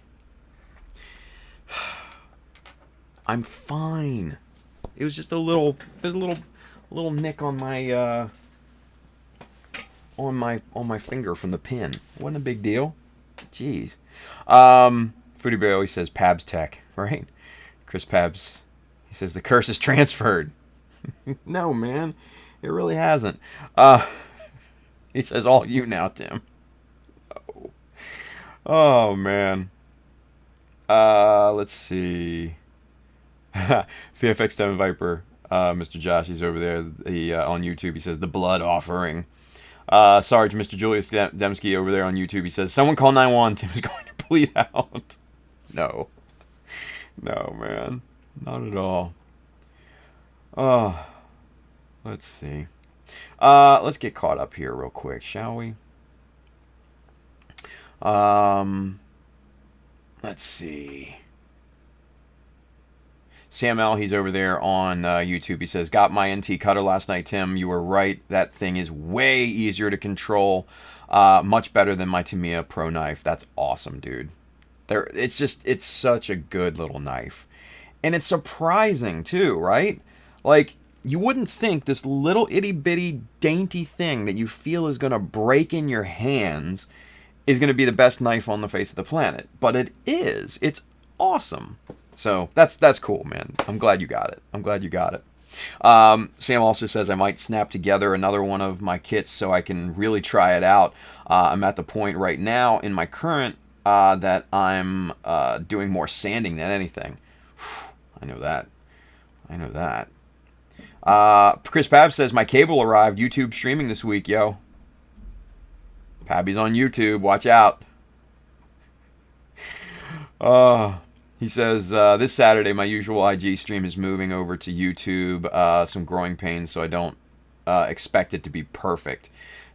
S1: I'm fine. It was just a little nick on my on my finger from the pin. Wasn't a big deal. Jeez. Foodie Bear always says Pabs Tech, right? Chris Pabs, he says the curse is transferred. No, man. It really hasn't. He says all you now, Tim. Oh, oh man. Let's see. VFX7 Viper, Mr. Josh, he's over there. He on YouTube. He says the blood offering. Sarge, Mr. Julius Demsky over there on YouTube. He says someone call 911. Tim's going to bleed out. No, no, man, not at all. Oh, let's see. Let's get caught up here real quick, shall we? Let's see. Sam L, he's over there on YouTube. He says, got my NT cutter last night, Tim. You were right. That thing is way easier to control. Much better than my Tamiya Pro knife. That's awesome, dude. It's such a good little knife. And it's surprising, too, right? Like, you wouldn't think this little itty-bitty dainty thing that you feel is going to break in your hands is going to be the best knife on the face of the planet. But it is. It's awesome. So that's cool, man. I'm glad you got it. I'm glad you got it. Sam also says I might snap together another one of my kits so I can really try it out. I'm at the point right now in my current that I'm doing more sanding than anything. I know that. I know that. Chris Pab says my cable arrived. YouTube streaming this week, yo. Pabby's on YouTube. Watch out. He says this Saturday my usual IG stream is moving over to YouTube. Some growing pains, so I don't expect it to be perfect.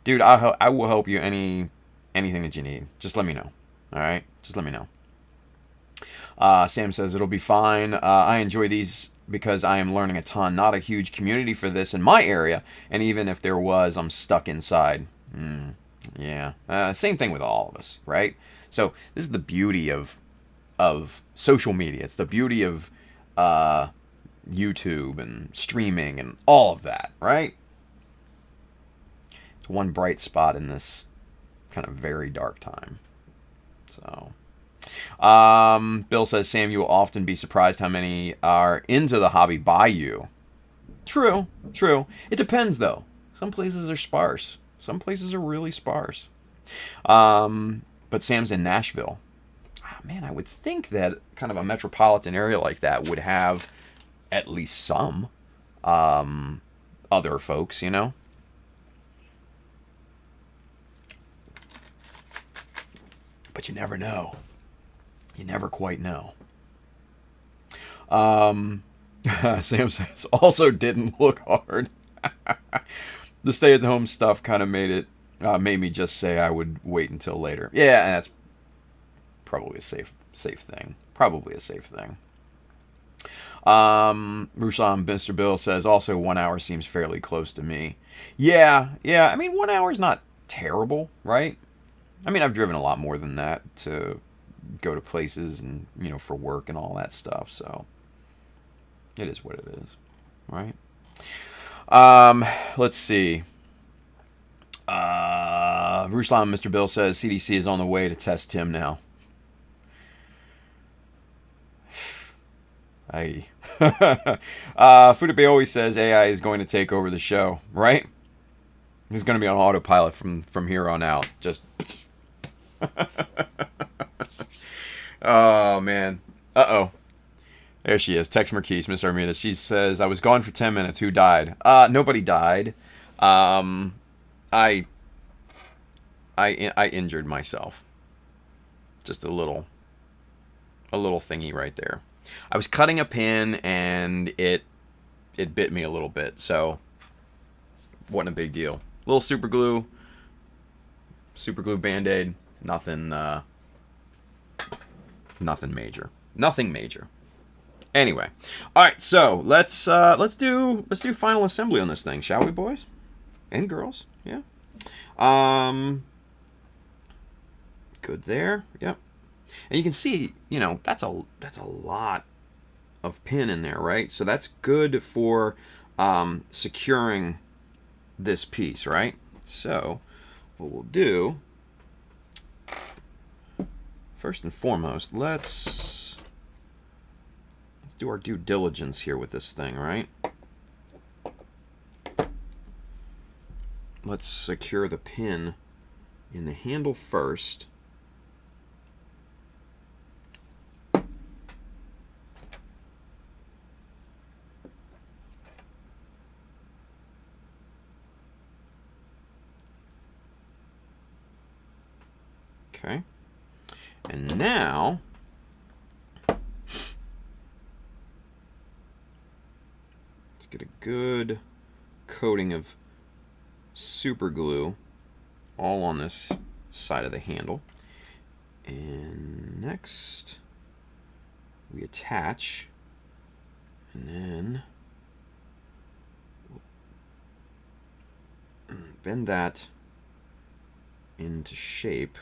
S1: Dude, I will help you anything that you need. Just let me know. All right, just let me know. Sam says it'll be fine. I enjoy these because I am learning a ton. Not a huge community for this in my area, and even if there was, I'm stuck inside. Yeah, same thing with all of us, right? So this is the beauty of of social media. It's the beauty of YouTube and streaming and all of that, right? It's one bright spot in this kind of very dark time. So, Bill says, Sam, you will often be surprised how many are into the hobby by you. True. It depends, though. Some places are sparse. Some places are really sparse. But Sam's in Nashville. Oh, man, I would think that kind of a metropolitan area like that would have at least some other folks, you know? But you never know. You never quite know. Sam says, also didn't look hard. The stay-at-home stuff kind of made me just say I would wait until later. Yeah, and that's probably a safe thing. Probably a safe thing. Ruslan Mr. Bill says, also 1 hour seems fairly close to me. Yeah. I mean, 1 hour is not terrible, right? I mean, I've driven a lot more than that to go to places and, you know, for work and all that stuff. So it is what it is, right? Let's see. Ruslan Mr. Bill says CDC is on the way to test Tim now. Fudabe always says AI is going to take over the show, right? He's going to be on autopilot from here on out. Just oh man. There she is. Tex Marquise, Miss Armida. She says, I was gone for 10 minutes. Who died? Nobody died. I injured myself. Just a little thingy right there. I was cutting a pin and it bit me a little bit, so wasn't a big deal. Little super glue band-aid, nothing major. Nothing major. Anyway, all right, so let's do final assembly on this thing, shall we, boys and girls? Yeah. Good there. Yep. And you can see, you know, that's a lot of pin in there, right? So that's good for securing this piece, right? So what we'll do, first and foremost, let's do our due diligence here with this thing, right? Let's secure the pin in the handle first. Okay. And now let's get a good coating of super glue all on this side of the handle. And next we attach, and then bend that into shape.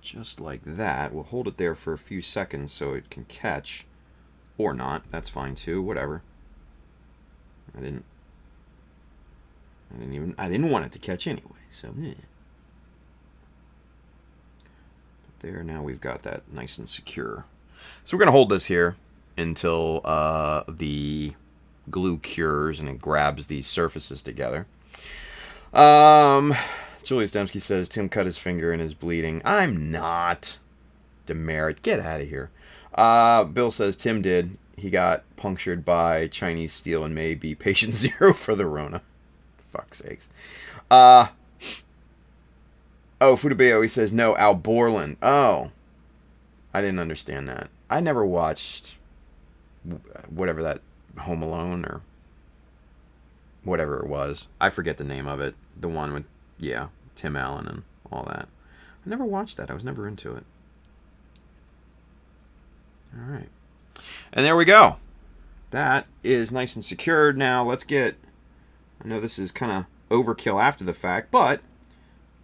S1: Just like that. We'll hold it there for a few seconds so it can catch, or not. That's fine too. Whatever. I didn't want it to catch anyway. So, yeah. But there, now we've got that nice and secure. So we're gonna hold this here until the glue cures and it grabs these surfaces together. Julius Dembski says, Tim cut his finger and is bleeding. I'm not. Demerit, get out of here. Bill says, Tim did. He got punctured by Chinese steel and may be patient zero for the Rona. Fuck's sakes. Futabeo, he says, no, Al Borland. Oh. I didn't understand that. I never watched whatever that Home Alone or whatever it was. I forget the name of it. The one with, yeah, Tim Allen and all that. I never watched that. I was never into it. All right. And there we go. That is nice and secured. Now let's get, I know this is kind of overkill after the fact, but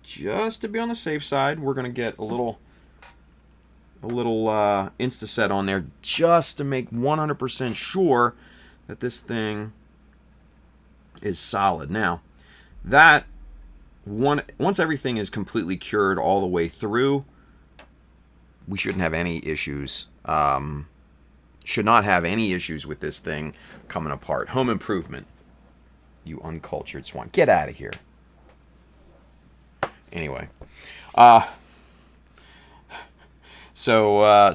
S1: just to be on the safe side, we're going to get a little Insta-set on there just to make 100% sure that this thing is solid. Now, once everything is completely cured all the way through, we shouldn't have any issues. Should not have any issues with this thing coming apart. Home improvement. You uncultured swine. Get out of here. Anyway. So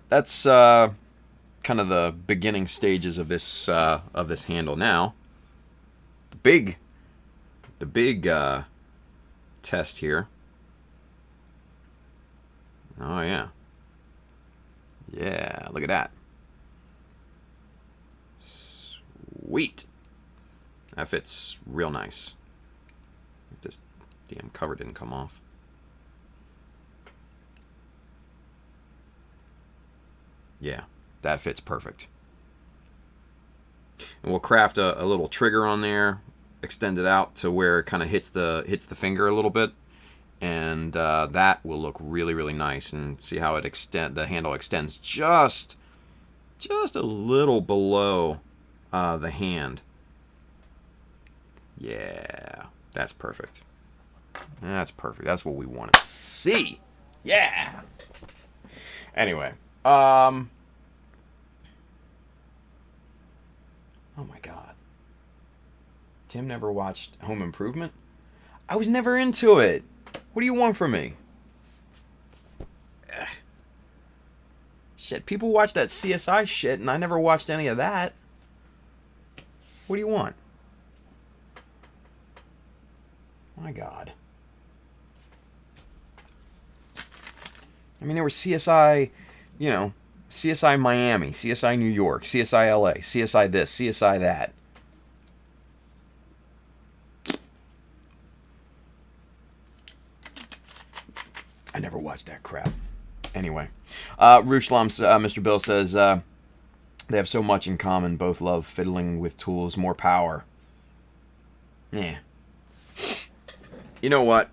S1: that's kind of the beginning stages of this handle. Now, the big test here. Oh yeah, look at that. Sweet. That fits real nice. If this damn cover didn't come off. Yeah, that fits perfect. And we'll craft a little trigger on there, extend it out to where it kind of hits the finger a little bit, and that will look really, really nice. And see how the handle extends just a little below the hand. Yeah, that's perfect. That's perfect. That's what we want to see. Yeah. Anyway. Oh my God. Tim never watched Home Improvement? I was never into it. What do you want from me? Ugh. Shit, people watch that CSI shit and I never watched any of that. What do you want? My God. I mean, there were CSI, CSI Miami, CSI New York, CSI LA, CSI this, CSI that. I never watched that crap. Anyway, Rushlam's Mr. Bill says they have so much in common. Both love fiddling with tools, more power. Yeah. You know what?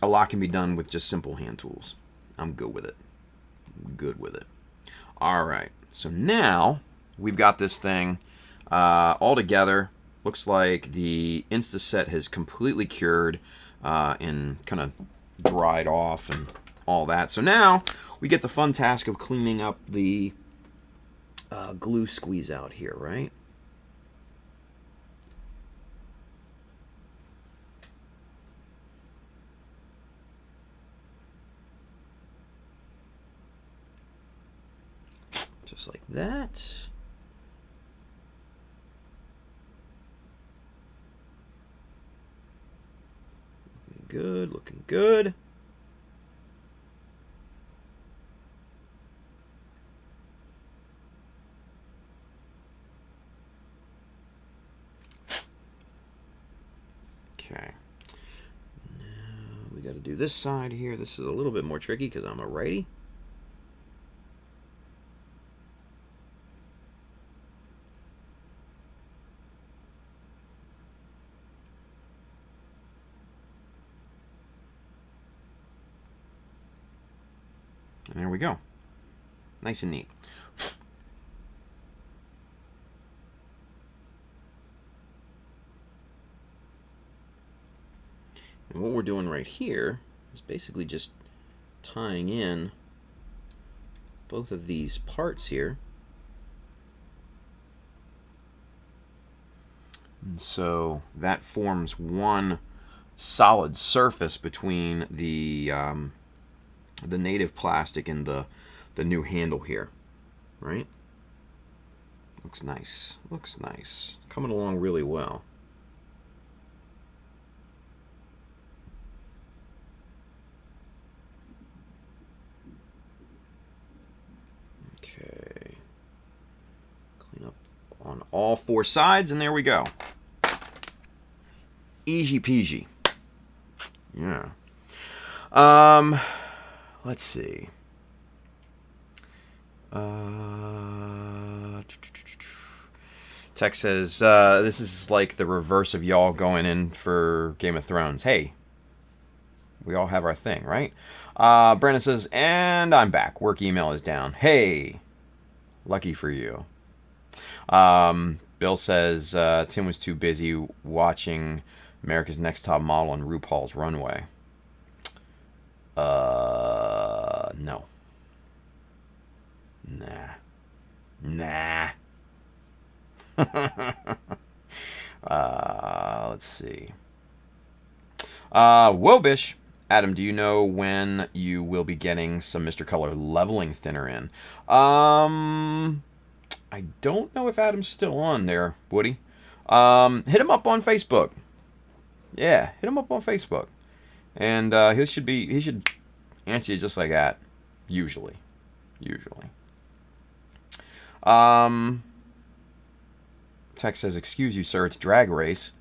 S1: A lot can be done with just simple hand tools. I'm good with it. All right. So now we've got this thing all together. Looks like the Insta-set has completely cured and kind of dried off and all that. So now we get the fun task of cleaning up the glue squeeze out here, right? Just like that. Looking good, looking good. Okay. Now we got to do this side here. This is a little bit more tricky because I'm a righty. And there we go. Nice and neat. And what we're doing right here is basically just tying in both of these parts here. And so that forms one solid surface between the native plastic and the new handle here, right? Looks nice. Looks nice. Coming along really well. Okay. Clean up on all four sides, and there we go. Easy peasy. Yeah. Let's see. Tech says, this is like the reverse of y'all going in for Game of Thrones. Hey, We all have our thing, right? Brandon says, and I'm back. Work email is down. Hey, lucky for you. Bill says, Tim was too busy watching America's Next Top Model and RuPaul's Runway. No. Nah. Let's see. Wobish. Adam, do you know when you will be getting some Mr. Color leveling thinner in? I don't know if Adam's still on there, Woody. Hit him up on Facebook. Yeah, hit him up on Facebook. And he should answer you just like that. Usually. Text says, excuse you, sir, it's Drag Race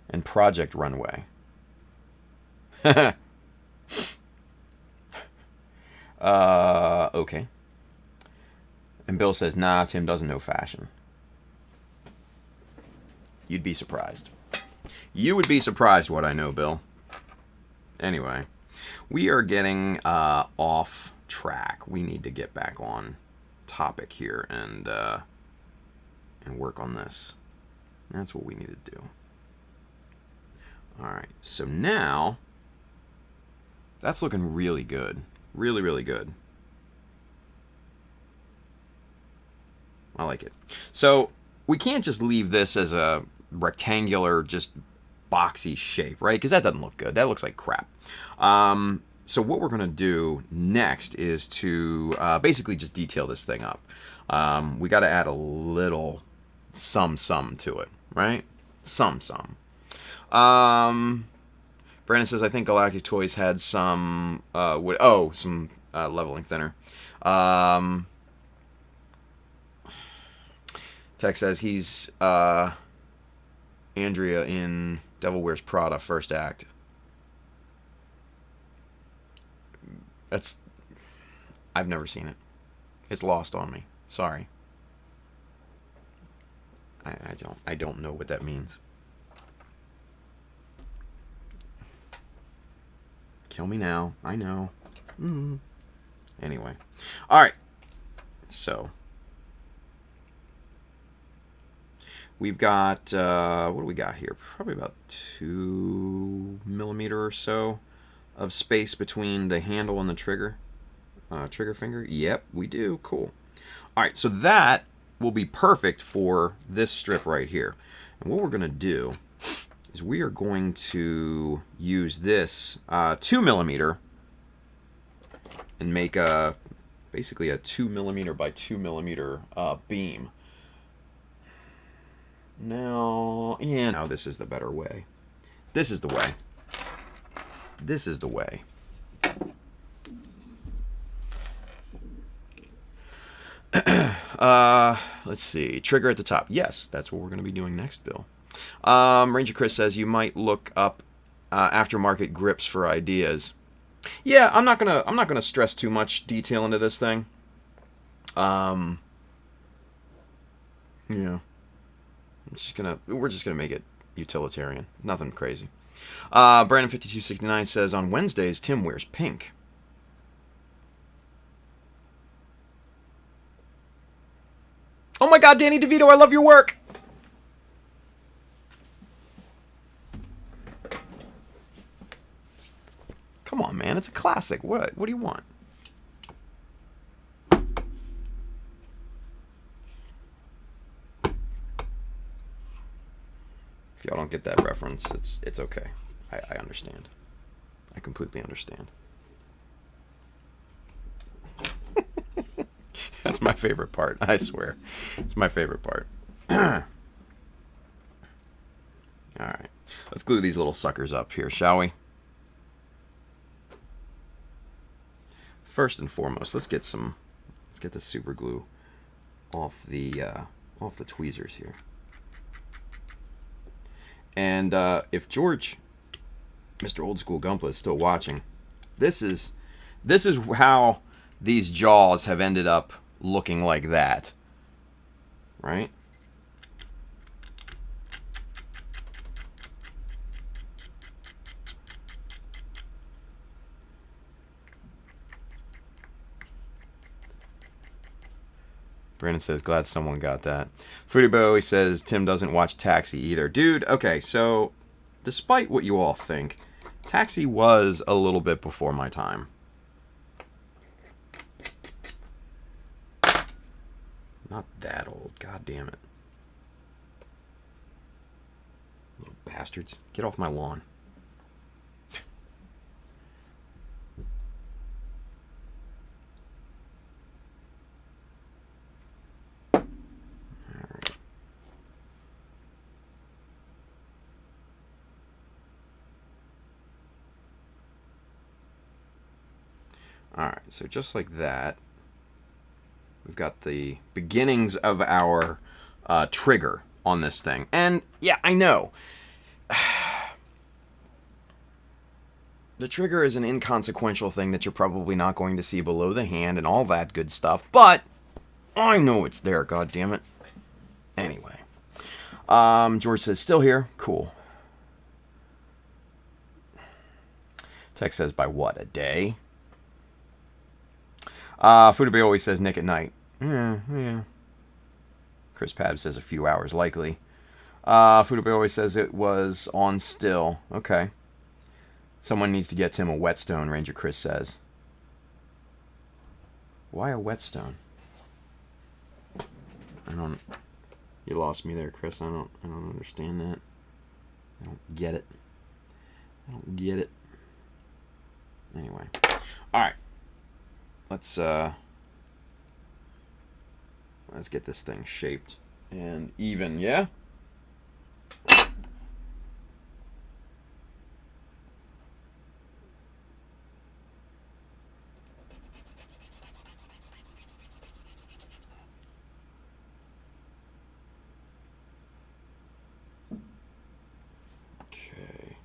S1: and Project Runway. Okay. And Bill says, nah, Tim doesn't know fashion. You'd be surprised. You would be surprised what I know, Bill. Anyway, we are getting off track. We need to get back on topic here and work on this. That's what we need to do. All right, so now that's looking really good. Really, really good. I like it. So we can't just leave this as a rectangular, just boxy shape, right? Because that doesn't look good. That looks like crap. So what we're going to do next is to basically just detail this thing up. We got to add a little some to it, right? Some. Brandon says, I think Galactic Toys had some leveling thinner. Tech says he's Andrea in Devil Wears Prada first act. I've never seen it. It's lost on me. Sorry. I don't know what that means. Kill me now. I know. Anyway. All right. So we've got what do we got here? Probably about 2 millimeter or so of space between the handle and the trigger finger. Yep, we do. Cool. All right, so that will be perfect for this strip right here. And what we're going to do is we are going to use this 2 millimeter and make basically a 2 millimeter by 2 millimeter beam. Now this is the better way. This is the way. This is the way. Let's see. Trigger at the top. Yes, that's what we're going to be doing next, Bill. Ranger Chris says you might look up aftermarket grips for ideas. Yeah, I'm not gonna stress too much detail into this thing. Yeah. We're just gonna make it utilitarian. Nothing crazy. Brandon5269 says on Wednesdays Tim wears pink. Oh my God, Danny DeVito, I love your work. Come on, man, it's a classic. What do you want? If y'all don't get that reference, it's okay. I understand. I completely understand. That's my favorite part, I swear. It's my favorite part. Alright. Let's glue these little suckers up here, shall we? First and foremost, let's get the super glue off the tweezers here. And if George, Mr. Old School Gunpla, is still watching, this is how these jaws have ended up looking like that, right? Brandon says, glad someone got that. Foodie says, Tim doesn't watch Taxi either. Dude, okay, so despite what you all think, Taxi was a little bit before my time. Not that old, god damn it. Little bastards. Get off my lawn. Alright, so just like that, we've got the beginnings of our trigger on this thing. And, yeah, I know. The trigger is an inconsequential thing that you're probably not going to see below the hand and all that good stuff, but I know it's there, god damn it. Anyway. George says, still here? Cool. Tex says, by what, a day? Foodie always says Nick at night. Yeah. Chris Pab says a few hours likely. Foodie always says it was on still. Okay. Someone needs to get Tim a whetstone, Ranger Chris says. Why a whetstone? I don't... You lost me there, Chris. I don't understand that. I don't get it. Anyway. Alright. Let's get this thing shaped and even, yeah? Okay.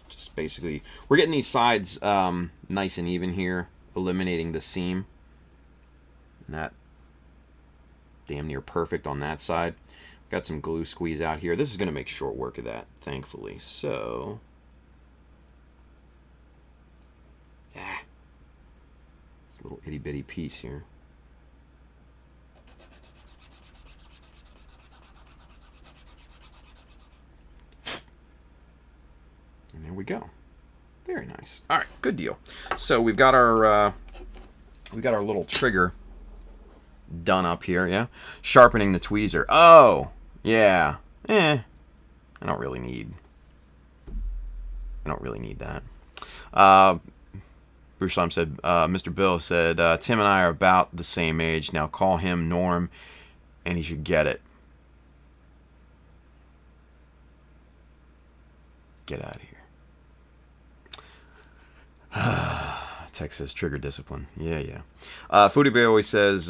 S1: Just basically, we're getting these sides nice and even here. Eliminating the seam. And that damn near perfect on that side. Got some glue squeeze out here. This is going to make short work of that, thankfully. So, yeah, it's a little itty bitty piece here. And there we go. Very nice. All right, good deal. So we've got our little trigger done up here. Yeah, sharpening the tweezer. Oh, yeah. I don't really need that. Bruce Slime said, Mr. Bill said, Tim and I are about the same age now. Call him Norm, and he should get it. Get out of here. Texas trigger discipline. Yeah. Foodie Bear always says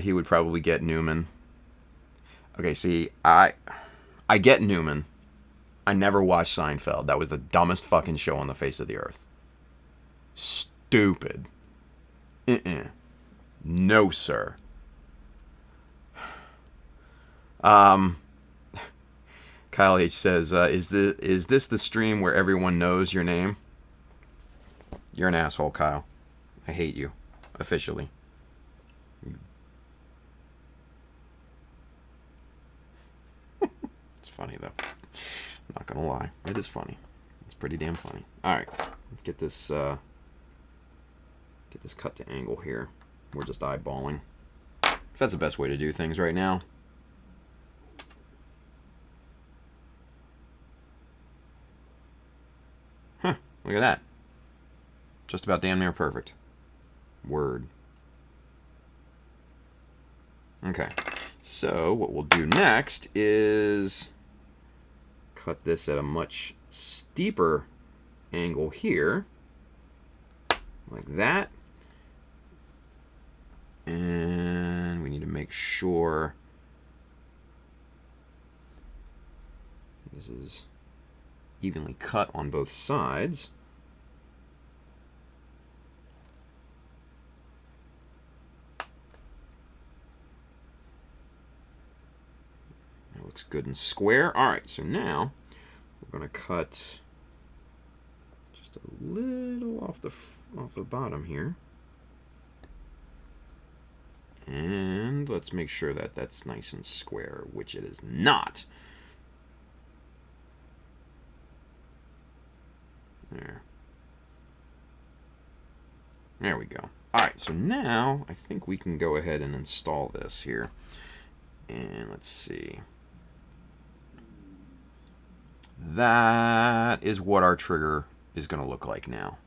S1: he would probably get Newman. Okay, see, I get Newman. I never watched Seinfeld. That was the dumbest fucking show on the face of the earth. Stupid. No, sir. Kyle H says, is this the stream where everyone knows your name? You're an asshole, Kyle. I hate you. Officially. It's funny, though. I'm not gonna lie. It is funny. It's pretty damn funny. Alright. Let's get this cut to angle here. We're just eyeballing. 'Cause that's the best way to do things right now. Huh. Look at that. Just about damn near perfect. Word. Okay. So what we'll do next is cut this at a much steeper angle here. Like that. And we need to make sure this is evenly cut on both sides. Looks good and square. Alright, so now we're going to cut just a little off the bottom here. And let's make sure that that's nice and square, which it is not. There we go. Alright, so now I think we can go ahead and install this here. And let's see. That is what our trigger is going to look like now.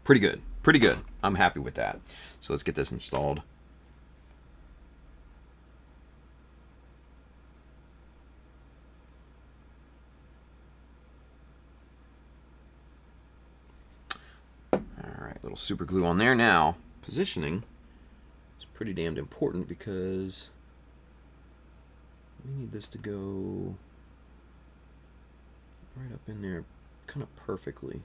S1: Pretty good. Pretty good. I'm happy with that. So let's get this installed. Alright, little super glue on there. Now, positioning is pretty damned important because we need this to go right up in there kind of perfectly.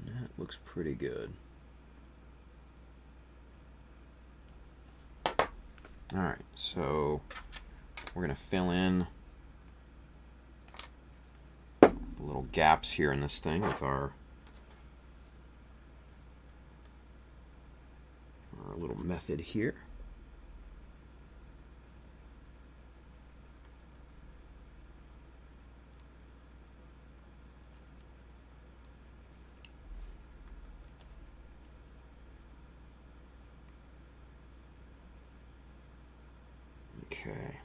S1: That looks pretty good. Alright, so we're going to fill in the little gaps here in this thing with our little method here. Okay.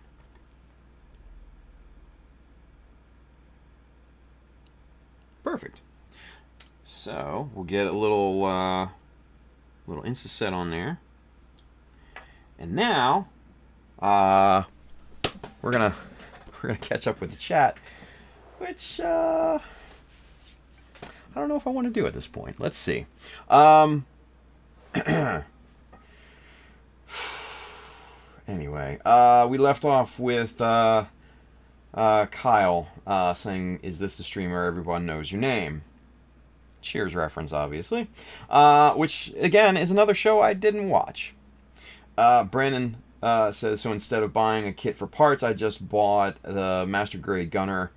S1: Perfect. So we'll get a little Insta-set on there, and now we're gonna catch up with the chat, which I don't know if I want to do at this point. Let's see. Anyway, we left off with Kyle saying, "Is this the streamer everyone knows your name?" Cheers reference, obviously. Which, again, is another show I didn't watch. Brandon says, "So instead of buying a kit for parts, I just bought the Master Grade Gunner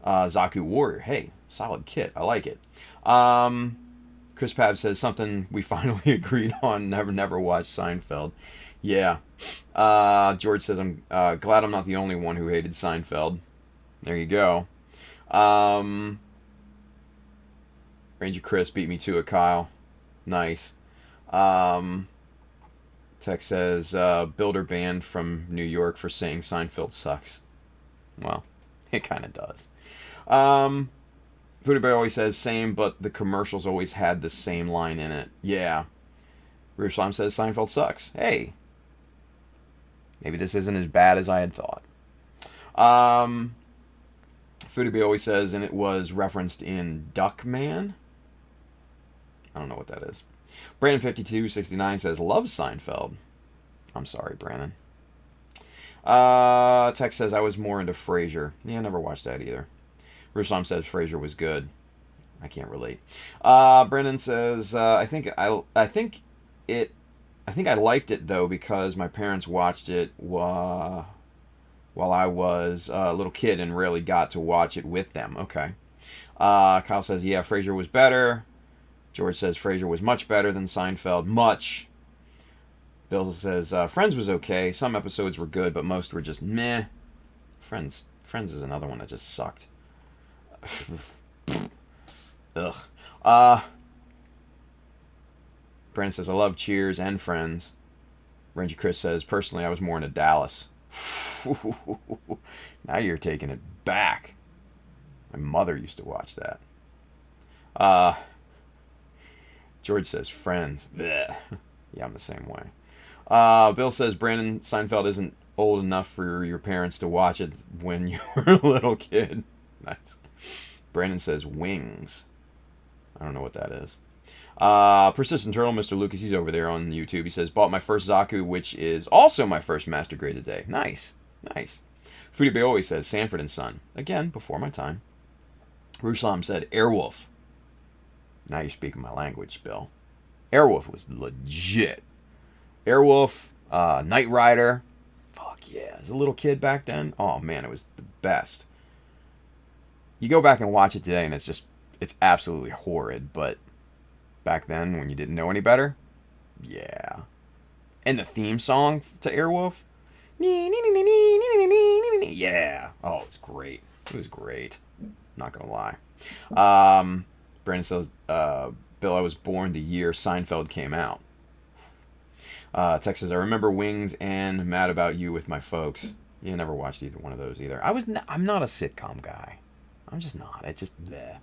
S1: Zaku Warrior." Hey, solid kit. I like it. Chris Pab says, "Something we finally agreed on. Never watched Seinfeld." Yeah. George says, "I'm glad I'm not the only one who hated Seinfeld." There you go. Ranger Chris beat me to it, Kyle. Nice. Tech says, "Builder banned from New York for saying Seinfeld sucks." Well, it kind of does. Foodie Bear always says, "Same, but the commercials always had the same line in it." Yeah. Ruslam says, "Seinfeld sucks." Hey. Maybe this isn't as bad as I had thought. Foodie Bear always says, "And it was referenced in Duckman." I don't know what that is. Brandon5269 says, "Loves Seinfeld." I'm sorry, Brandon. Tex says, "I was more into Frasier." Yeah, I never watched that either. Ruslam says Frasier was good. I can't relate. Brendan says, I think I liked it though because my parents watched it while I was a little kid and rarely got to watch it with them. Okay. Kyle says, "Yeah, Frasier was better." George says Frasier was much better than Seinfeld. Much. Bill says Friends was okay. Some episodes were good, but most were just meh. Friends is another one that just sucked. Ugh. Brandon says, "I love Cheers and Friends." Ranger Chris says, "Personally, I was more into Dallas." Now you're taking it back. My mother used to watch that. George says, "Friends." Blech. Yeah, I'm the same way. Bill says, "Brandon, Seinfeld isn't old enough for your parents to watch it when you were a little kid." Nice. Brandon says, "Wings." I don't know what that is. Persistent Turtle, Mr. Lucas, he's over there on YouTube. He says, "Bought my first Zaku, which is also my first Master Grade today." Nice. Nice. Foodie Bay always says, "Sanford and Son." Again, before my time. Ruslam said, "Airwolf." Now you're speaking my language, Bill. Airwolf was legit. Airwolf, Knight Rider. Fuck yeah. As a little kid back then, oh man, it was the best. You go back and watch it today and it's absolutely horrid, but back then when you didn't know any better. Yeah. And the theme song to Airwolf. Yeah. Oh, it was great. It was great. Not gonna lie. Brandon says, Bill, I was born the year Seinfeld came out. Tex says, I remember Wings and Mad About You with my folks. You never watched either one of those either. I'm not a sitcom guy. I'm just not. It's just bleh.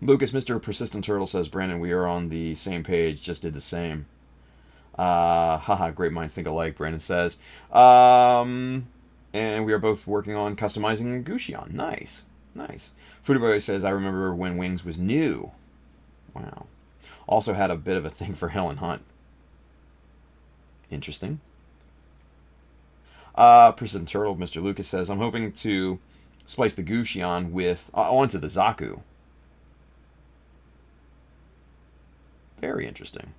S1: Lucas, Mr. Persistent Turtle says, Brandon, we are on the same page. Just did the same. Haha, great minds think alike, Brandon says. And we are both working on customizing Gushionne. Nice. Nice. Foodie says, I remember when Wings was new. Wow. Also had a bit of a thing for Helen Hunt. Interesting. Persistent Turtle, Mr. Lucas says, I'm hoping to splice the Gushionne with onto the Zaku. Very interesting.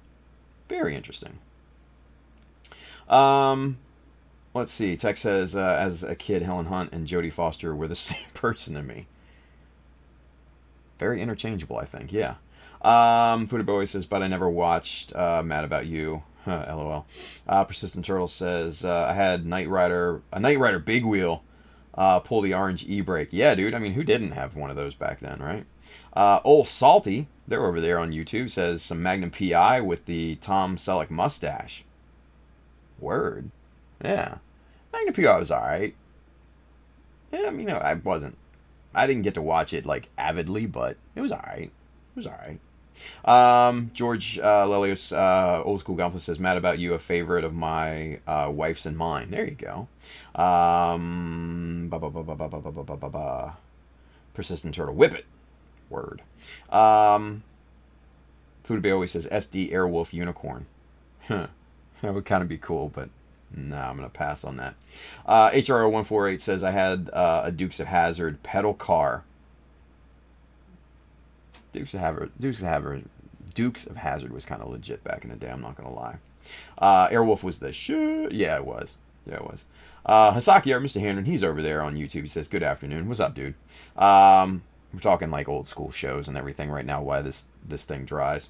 S1: Very interesting. Let's see. Tex says, as a kid, Helen Hunt and Jodie Foster were the same person to me. Very interchangeable, I think. Yeah. Foodie Boy says, but I never watched Mad About You. LOL. Persistent Turtle says, I had a Knight Rider Big Wheel pull the orange e-brake. Yeah, dude. I mean, who didn't have one of those back then, right? Old Salty, they're over there on YouTube, says some Magnum PI with the Tom Selleck mustache. Word. Yeah. Magnum PI was alright. Yeah, I mean, I didn't get to watch it, like, avidly, but it was alright. It was alright. George Lelios, Old School Gunpla says, Mad About You, a favorite of my wife's and mine. There you go. Persistent Turtle, whip it. Word. Food Bay always says SD Airwolf Unicorn. Huh. That would kind of be cool, but no, I'm going to pass on that. HRO148 says, I had a Dukes of Hazzard pedal car. Dukes of Hazzard was kind of legit back in the day, I'm not going to lie. Airwolf was the shit. Yeah, it was. Hasaki Art, Mr. Handren, he's over there on YouTube. He says, good afternoon. What's up, dude? We're talking like old school shows and everything right now, why this thing dries.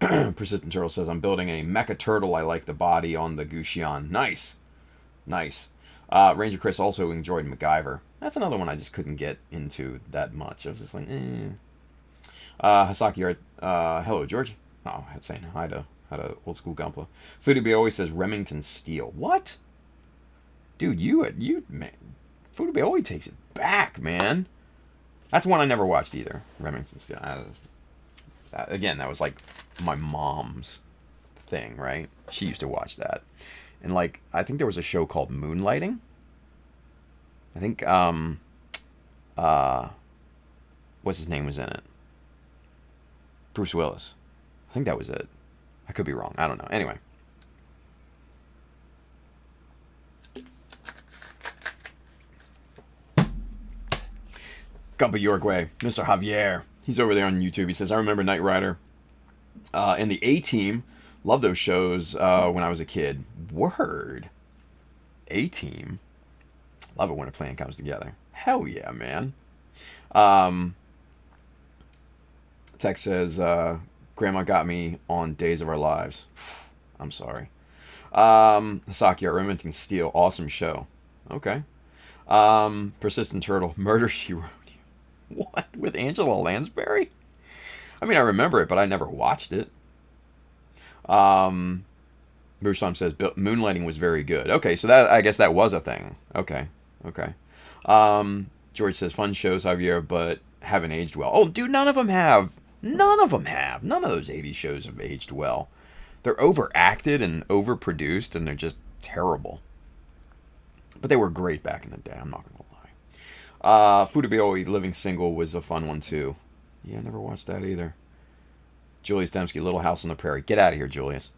S1: Persistent Turtle says, I'm building a Mecha Turtle. I like the body on the Gushionne. Nice. Ranger Chris also enjoyed MacGyver. That's another one I just couldn't get into that much. I was just like, Hasaki Art, hello, George. Oh, I had saying hi to Old School Gunpla. Foodie B always says Remington Steel. What? Dude, man. Foodie B always takes it back, man. That's one I never watched either. Remington Steel. Again, that was like my mom's thing, right? She used to watch that. And like, I think there was a show called Moonlighting. I think, what's his name was in it? Bruce Willis. I think that was it. I could be wrong. I don't know. Anyway. Gumpa York Way. Mr. Javier. He's over there on YouTube. He says, I remember Knight Rider and the A-Team. Love those shows when I was a kid. Word. A-Team. Love it when a plan comes together. Hell yeah, man. Tex says, Grandma got me on Days of Our Lives. I'm sorry. Hasaki Art, Remington Steel. Awesome show. Okay. Persistent Turtle. Murder, She Wrote You. What? With Angela Lansbury? I mean, I remember it, but I never watched it. Bruce Tom says, Moonlighting was very good. Okay, so that I guess that was a thing. Okay. George says, fun shows, Javier, but haven't aged well. Oh, dude, none of them have. None of those 80s shows have aged well. They're overacted and overproduced, and they're just terrible. But they were great back in the day, I'm not going to lie. Futabio Living Single was a fun one, too. Yeah, I never watched that either. Julius Dembski, Little House on the Prairie. Get out of here, Julius.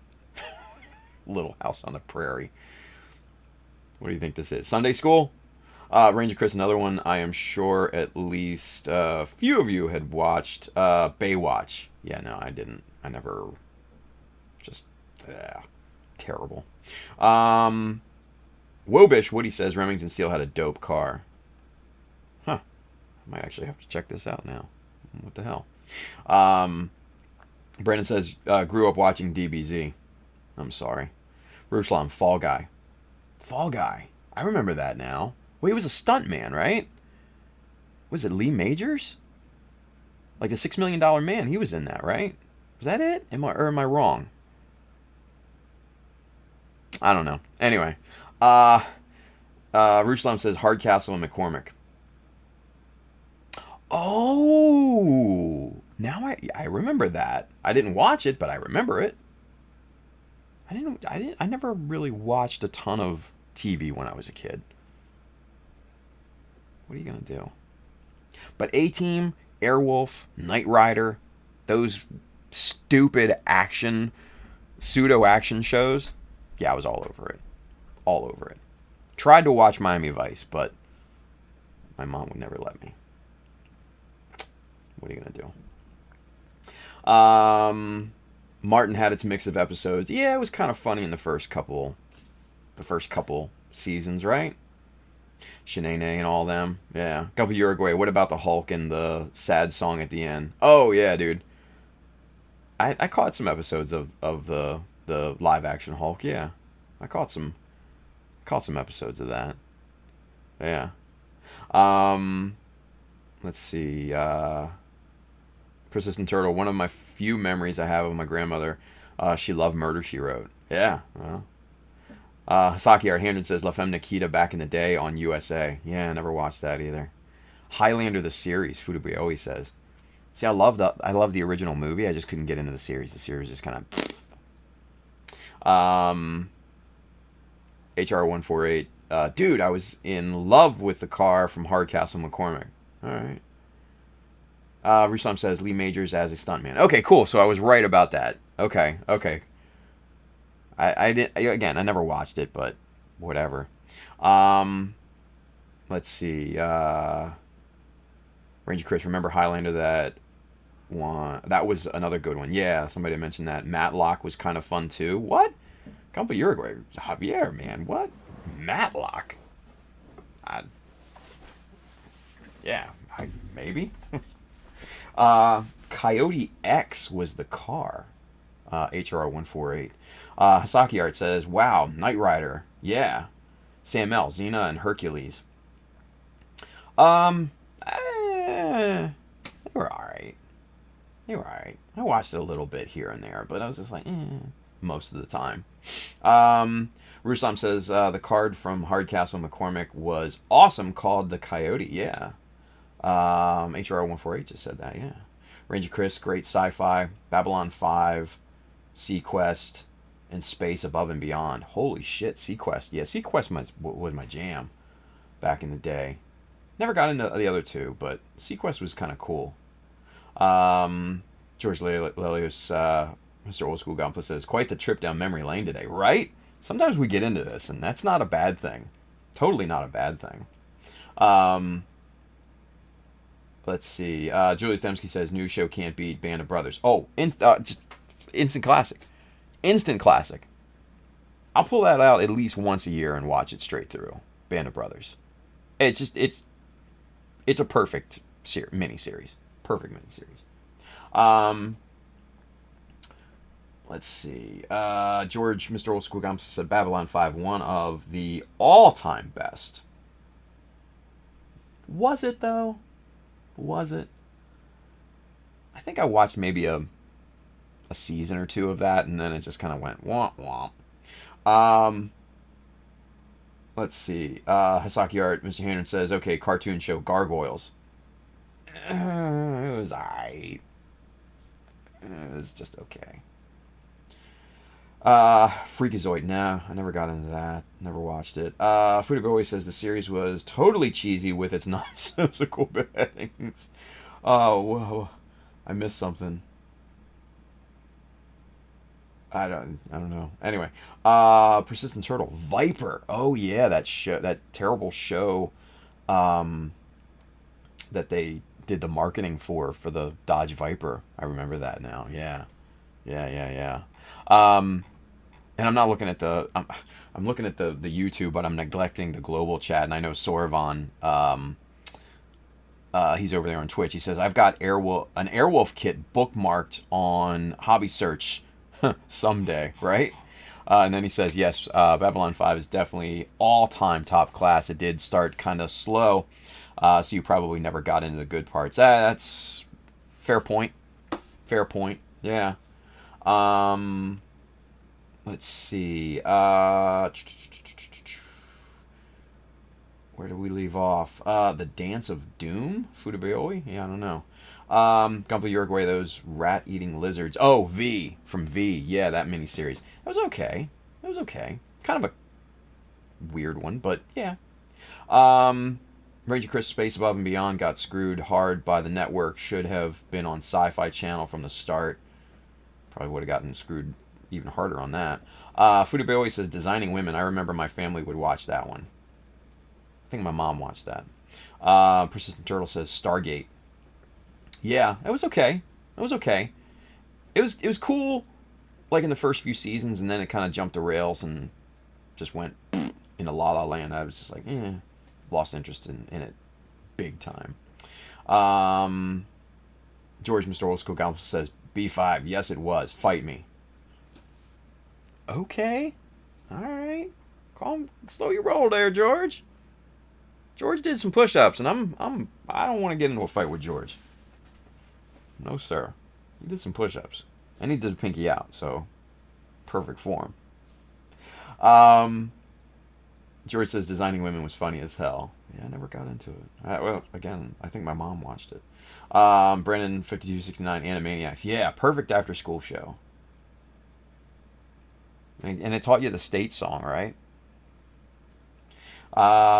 S1: Little House on the Prairie. What do you think this is? Sunday School? Ranger Chris, another one I am sure at least a few of you had watched. Baywatch. Yeah, no, I didn't. I never. Just terrible. Wobish, Woody says Remington Steel had a dope car. Huh. I might actually have to check this out now. What the hell? Brandon says, grew up watching DBZ. I'm sorry. Ruslan, Fall Guy. Fall Guy. I remember that now. Well, he was a stunt man, right? Was it Lee Majors? Like the $6 Million Man. He was in that, right? Was that it? Am I wrong? I don't know. Anyway. Ruslan says Hardcastle and McCormick. Oh! Now I remember that. I didn't watch it, but I remember it. I never really watched a ton of TV when I was a kid. What are you gonna do? But A-Team, Airwolf, Knight Rider, those stupid pseudo action shows, yeah, I was all over it. All over it. Tried to watch Miami Vice, but my mom would never let me. What are you gonna do? Martin had its mix of episodes. Yeah, it was kind of funny in the first couple seasons, right? Shanae and all them. Yeah. A couple Uruguay. What about the Hulk and the sad song at the end? Oh yeah, dude. I caught some episodes of the live action Hulk. Yeah, I caught some episodes of that. Yeah. Let's see. Persistent Turtle. One of my few memories I have of my grandmother. She loved Murder, She Wrote. Yeah. Well. Hasaki Art Handren says La Femme Nikita back in the day on USA. Yeah, I never watched that either. Highlander the series, Futabui always says. See, I love the original movie. I just couldn't get into the series. The series just kind of. HR148. Dude, I was in love with the car from Hardcastle McCormick. All right. Ruslam says Lee Majors as a stuntman. Okay, cool. So I was right about that. Okay. I didn't. Again, I never watched it, but whatever. Let's see. Ranger Chris, remember Highlander? That one. That was another good one. Yeah, somebody mentioned that. Matlock was kind of fun too. What? Campo Uruguay. Javier, man. What? Matlock. Maybe. Coyote X was the car. HR148. Hasaki Art says, wow, Knight Rider. Yeah. Sam L, Xena, and Hercules. They were alright. I watched it a little bit here and there, but I was just like, most of the time. Ruslam says, the card from Hardcastle McCormick was awesome, called the Coyote. Yeah. HR148 just said that, yeah. Ranger Chris, great sci-fi. Babylon 5, Sequest, and Space Above and Beyond. Holy shit, Sequest. Yeah, Sequest was my jam back in the day. Never got into the other two, but Sequest was kind of cool. George Lelius, Mr. Old School Gunpla says, quite the trip down memory lane today, right? Sometimes we get into this, and that's not a bad thing. Totally not a bad thing. Let's see. Julius Dembski says, new show can't beat Band of Brothers. Oh, just instant classic. Instant classic. I'll pull that out at least once a year and watch it straight through. Band of Brothers. It's a perfect miniseries. Perfect miniseries. Let's see. George, Mr. Old School Gumps said Babylon 5, one of the all-time best. Was it, though? Was it? I think I watched maybe a season or two of that, and then it just kind of went womp womp. Let's see. Hasaki Art, Mr. Hannon says, okay, cartoon show Gargoyles. It was alright. It was just okay. Freakazoid, nah, I never got into that. Never watched it. Fudaboy says the series was totally cheesy with its nonsensical beheadings. Oh, whoa. I missed something. I don't know. Anyway, Persistent Turtle, Viper. Oh yeah, that terrible show, that they did the marketing for the Dodge Viper. I remember that now. Yeah. And I'm not looking at I'm looking at the YouTube, but I'm neglecting the global chat. And I know Sorvan He's over there on Twitch. He says, I've got an Airwolf kit bookmarked on Hobby Search someday, right? And then he says, yes, Babylon 5 is definitely all-time top class. It did start kind of slow, so you probably never got into the good parts. That's fair point. Fair point. Yeah. Let's see. Where do we leave off? The Dance of Doom? Fudabeoi? Yeah, I don't know. Gumpel Uruguay, those rat-eating lizards. Oh, V from V. Yeah, that miniseries. That was okay. That was okay. Kind of a weird one, but yeah. Ranger Chris Space Above and Beyond got screwed hard by the network. Should have been on Sci-Fi Channel from the start. Probably would have gotten screwed even harder on that. Fudabeoi says, Designing Women. I remember my family would watch that one. I think my mom watched that. Persistent Turtle says, Stargate. Yeah, it was okay. It was okay. It was cool, like in the first few seasons, and then it kind of jumped the rails and just went into La La Land. I was just like, lost interest in it big time. George Mr. Old School Gospel says, B5. Yes, it was. Fight me. Okay. All right. Calm, slow your roll there, George. George did some push-ups, and I don't want to get into a fight with George. No, sir. He did some push-ups. And he did pinky out, so perfect form. George says Designing Women was funny as hell. Yeah, I never got into it. Well, again, I think my mom watched it. Brennan 5269 Animaniacs. Yeah, perfect after-school show. And it taught you the state song, right?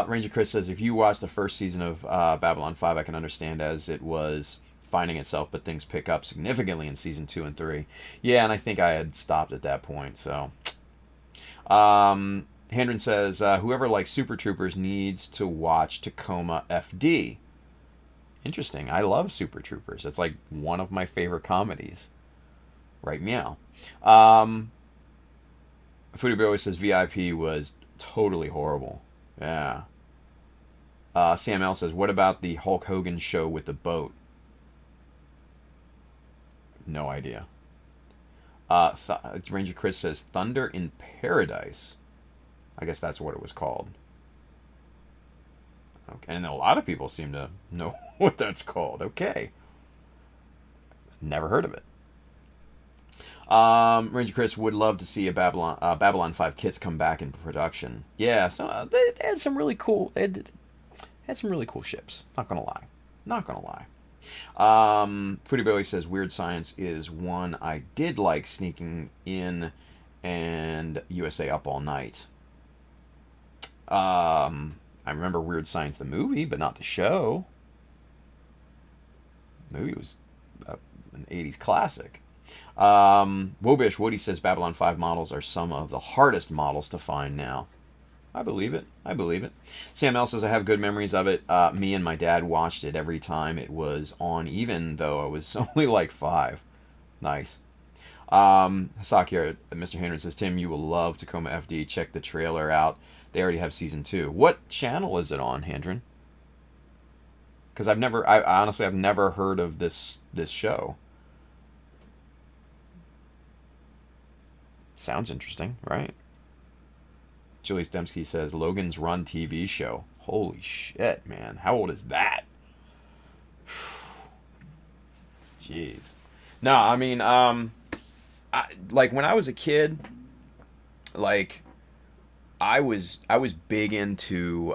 S1: Ranger Chris says, if you watch the first season of Babylon 5, I can understand as it was finding itself, but things pick up significantly in season 2 and 3. Yeah, and I think I had stopped at that point, so. Hendren says, whoever likes Super Troopers needs to watch Tacoma FD. Interesting. I love Super Troopers. It's like one of my favorite comedies. Right, meow. Fudabeoi says VIP was totally horrible. Yeah. Sam L says, what about the Hulk Hogan show with the boat? No idea. Ranger Chris says, Thunder in Paradise. I guess that's what it was called. Okay, and a lot of people seem to know what that's called. Okay. Never heard of it. Ranger Chris would love to see a Babylon 5 kits come back in production. Yeah, so they had some really cool. They had some really cool ships. Not gonna lie. Not gonna lie. Fudabeoi says Weird Science is one I did like, Sneaking In and USA Up All Night. I remember Weird Science the movie, but not the show. The movie was an 80s classic. Wobish Woody says Babylon 5 models are some of the hardest models to find now. I believe it. I believe it. Sam L says I have good memories of it. Me and my dad watched it every time it was on, even though I was only like 5. Nice. Hasaki, Mr. Henry says, Tim, you will love Tacoma FD. Check the trailer out. They already have season 2. What channel is it on, Hendren? Because I've never heard of this show. Sounds interesting, right? Julie Stemsky says, Logan's Run TV show. Holy shit, man. How old is that? Jeez. No, I mean, like when I was a kid, like I was big into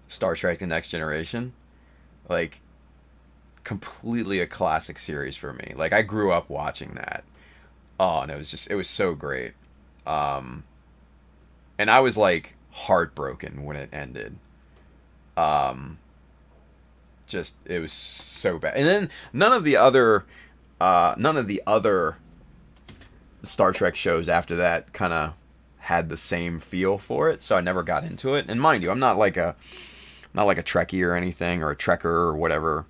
S1: Star Trek: The Next Generation. Like completely a classic series for me. Like I grew up watching that. Oh, and it was so great. And I was like heartbroken when it ended. Just it was so bad. And then none of the other Star Trek shows after that kind of had the same feel for it, so I never got into it. And mind you, I'm not like a Trekkie or anything, or a Trekker or whatever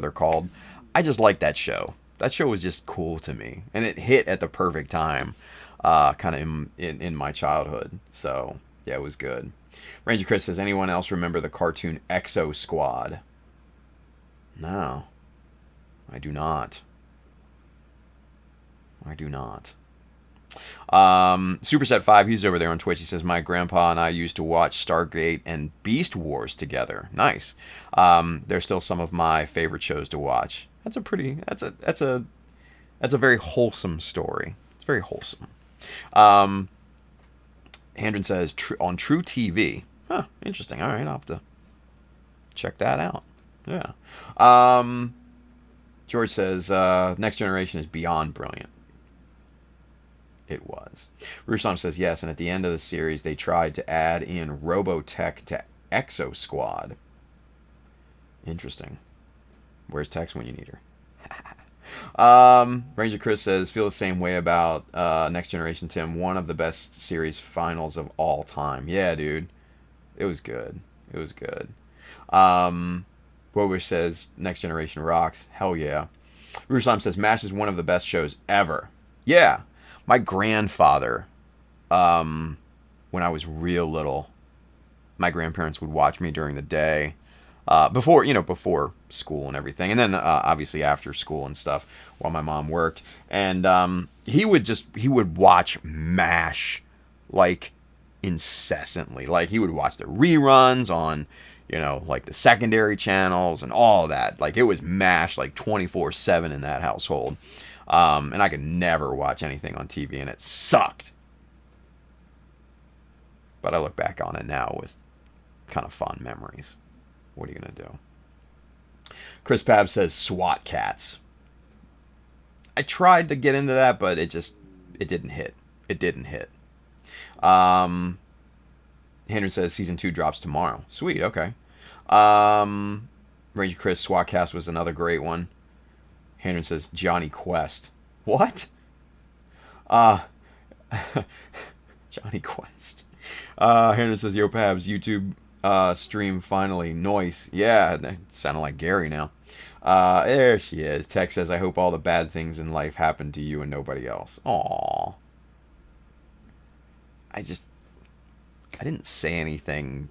S1: they're called. I just like that show. That show was just cool to me, and it hit at the perfect time, kind of in my childhood. So yeah, it was good. Ranger Chris says, anyone else remember the cartoon Exo Squad? No. I do not. I do not. Superset5, he's over there on Twitch. He says, my grandpa and I used to watch Stargate and Beast Wars together. Nice. They're still some of my favorite shows to watch. That's a very wholesome story. It's very wholesome. Andren says, on True TV. Huh, interesting. All right, I'll have to check that out. Yeah. George says, Next Generation is beyond brilliant. It was. Rusam says, yes, and at the end of the series, they tried to add in Robotech to Exo Squad. Interesting. Where's Tex when you need her? Ranger Chris says, feel the same way about Next Generation, Tim. One of the best series finals of all time. Yeah, dude. It was good. It was good. Wobish says, Next Generation rocks. Hell yeah. Rusam says, MASH is one of the best shows ever. Yeah. My grandfather, when I was real little, my grandparents would watch me during the day, before school and everything, and then obviously after school and stuff while my mom worked. And he would watch MASH like incessantly. Like he would watch the reruns on, like the secondary channels and all that. Like it was MASH like 24/7 in that household. And I could never watch anything on TV, and it sucked. But I look back on it now with kind of fond memories. What are you going to do? Chris Pab says SWAT Cats. I tried to get into that, but it didn't hit. It didn't hit. Henry says Season 2 drops tomorrow. Sweet, okay. Ranger Chris, SWAT Cats was another great one. Henry says Johnny Quest. What? Johnny Quest. Henry says, Yo Pabs, YouTube stream finally. Noise. Yeah, that sounded like Gary now. There she is. Tex says, I hope all the bad things in life happen to you and nobody else. Aww. I didn't say anything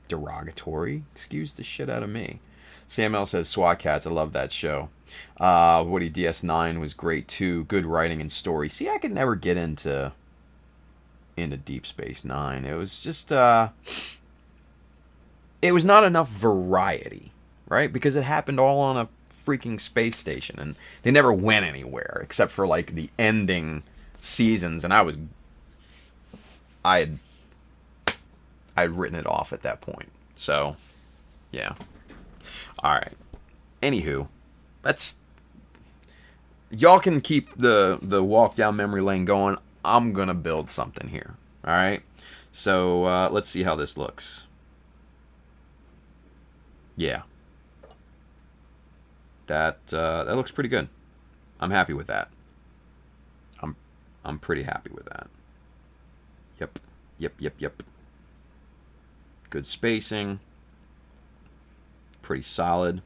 S1: derogatory. Excuse the shit out of me. Sam L says, SWAT Cats, I love that show. Woody DS9 was great too. Good writing and story. See, I could never get into Deep Space Nine. It was just, it was not enough variety, right? Because it happened all on a freaking space station, and they never went anywhere except for like the ending seasons, and I had written it off at that point. So, yeah. All right. Anywho, y'all can keep the walk down memory lane going. I'm gonna build something here. All right. So let's see how this looks. Yeah. That looks pretty good. I'm happy with that. I'm pretty happy with that. Yep. Good spacing. Pretty solid.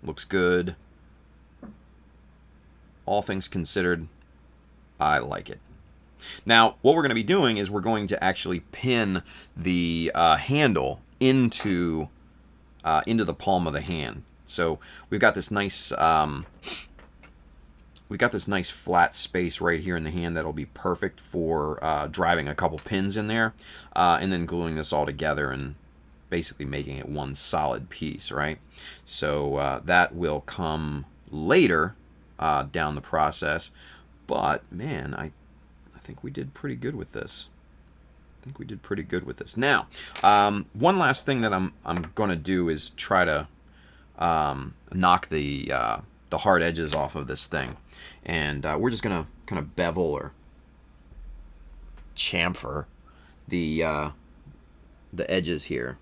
S1: Looks good. All things considered, I like it. Now, what we're going to be doing is we're going to actually pin the handle into the palm of the hand. So we've got this nice flat space right here in the hand that'll be perfect for driving a couple pins in there, and then gluing this all together and basically making it one solid piece, right? So that will come later down the process. But man, I think we did pretty good with this. Now, one last thing that I'm gonna do is try to knock the hard edges off of this thing, and we're just gonna kind of bevel or chamfer the edges here.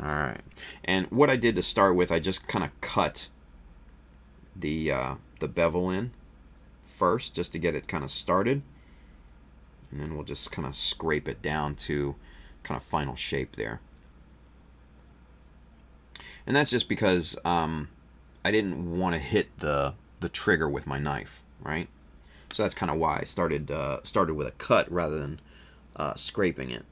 S1: All right, and what I did to start with, I just kind of cut the bevel in first, just to get it kind of started, and then we'll just kind of scrape it down to kind of final shape there. And that's just because I didn't want to hit the trigger with my knife, right? So that's kind of why I started with a cut rather than scraping it.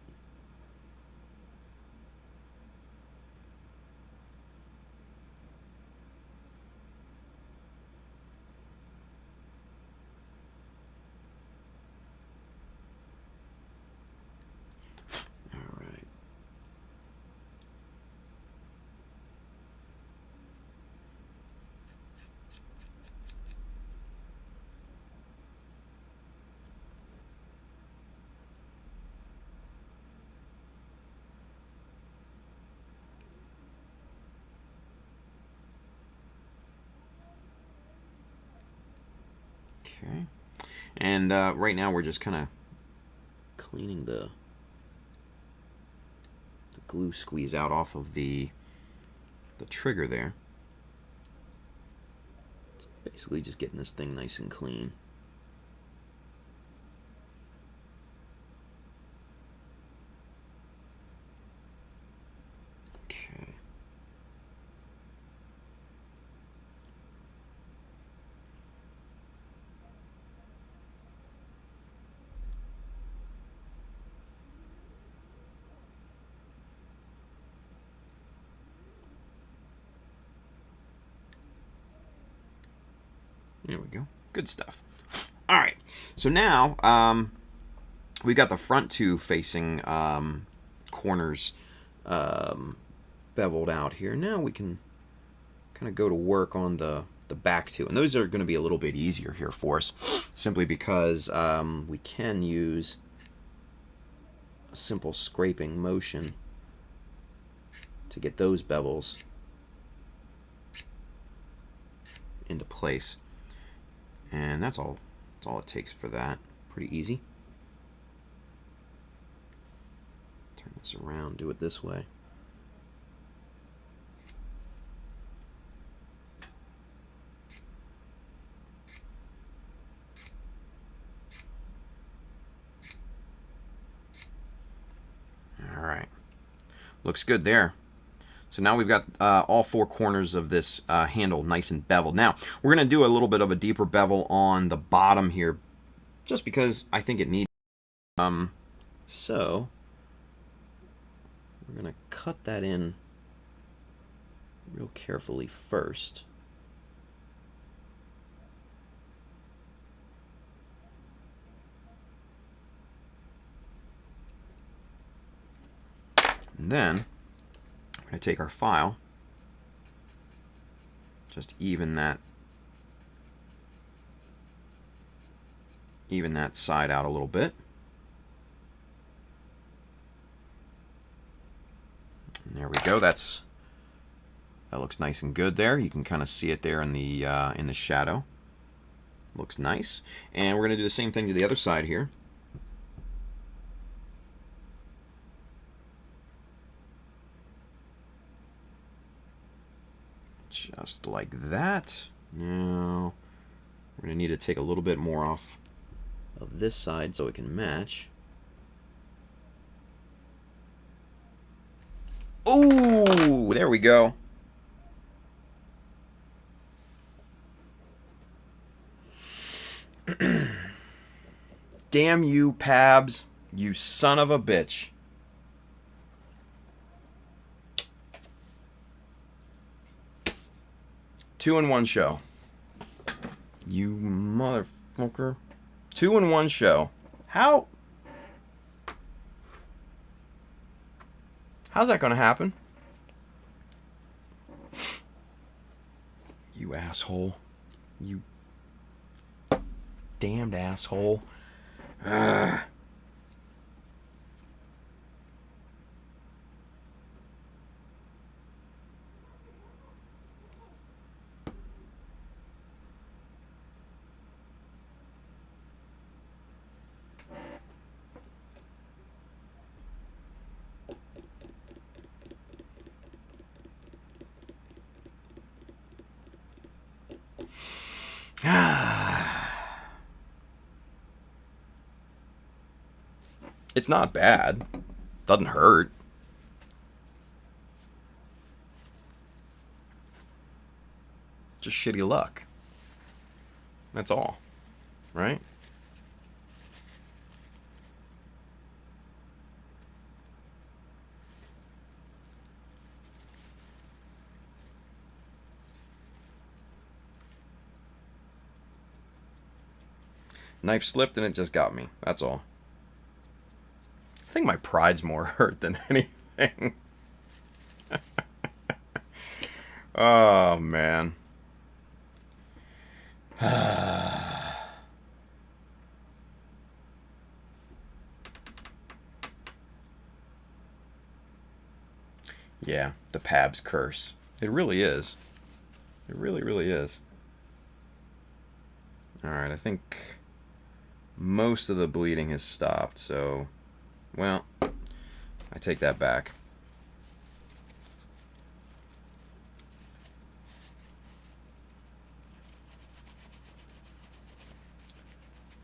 S1: Okay, and right now we're just kind of cleaning the glue squeeze out off of the trigger there. It's basically just getting this thing nice and clean. Okay. There we go. Good stuff. All right. So now we got the front two facing corners beveled out here. Now we can kind of go to work on the back two. And those are going to be a little bit easier here for us, simply because we can use a simple scraping motion to get those bevels into place. And that's all it takes for that. Pretty easy. Turn this around, do it this way. All right. Looks good there. So now we've got all four corners of this handle nice and beveled. Now, we're going to do a little bit of a deeper bevel on the bottom here, just because I think it needs. So, we're going to cut that in real carefully first. And then we're going to take our file, just even that side out a little bit. And there we go. That looks nice and good there. You can kind of see it there in the shadow. Looks nice. And we're going to do the same thing to the other side here. Just like that. Now we're going to need to take a little bit more off of this side so it can match. Oh, there we go. Damn you, Pabs. You son of a bitch. Two-in-one show. You motherfucker. Two-in-one show. How's that gonna happen? You asshole. You damned asshole. Ah. It's not bad. Doesn't hurt. Just shitty luck. That's all. Right? Knife slipped and it just got me. That's all. I think my pride's more hurt than anything. Oh, man. Yeah, the Pab's curse. It really is. It really, really is. Alright, I think most of the bleeding has stopped, so, well, I take that back.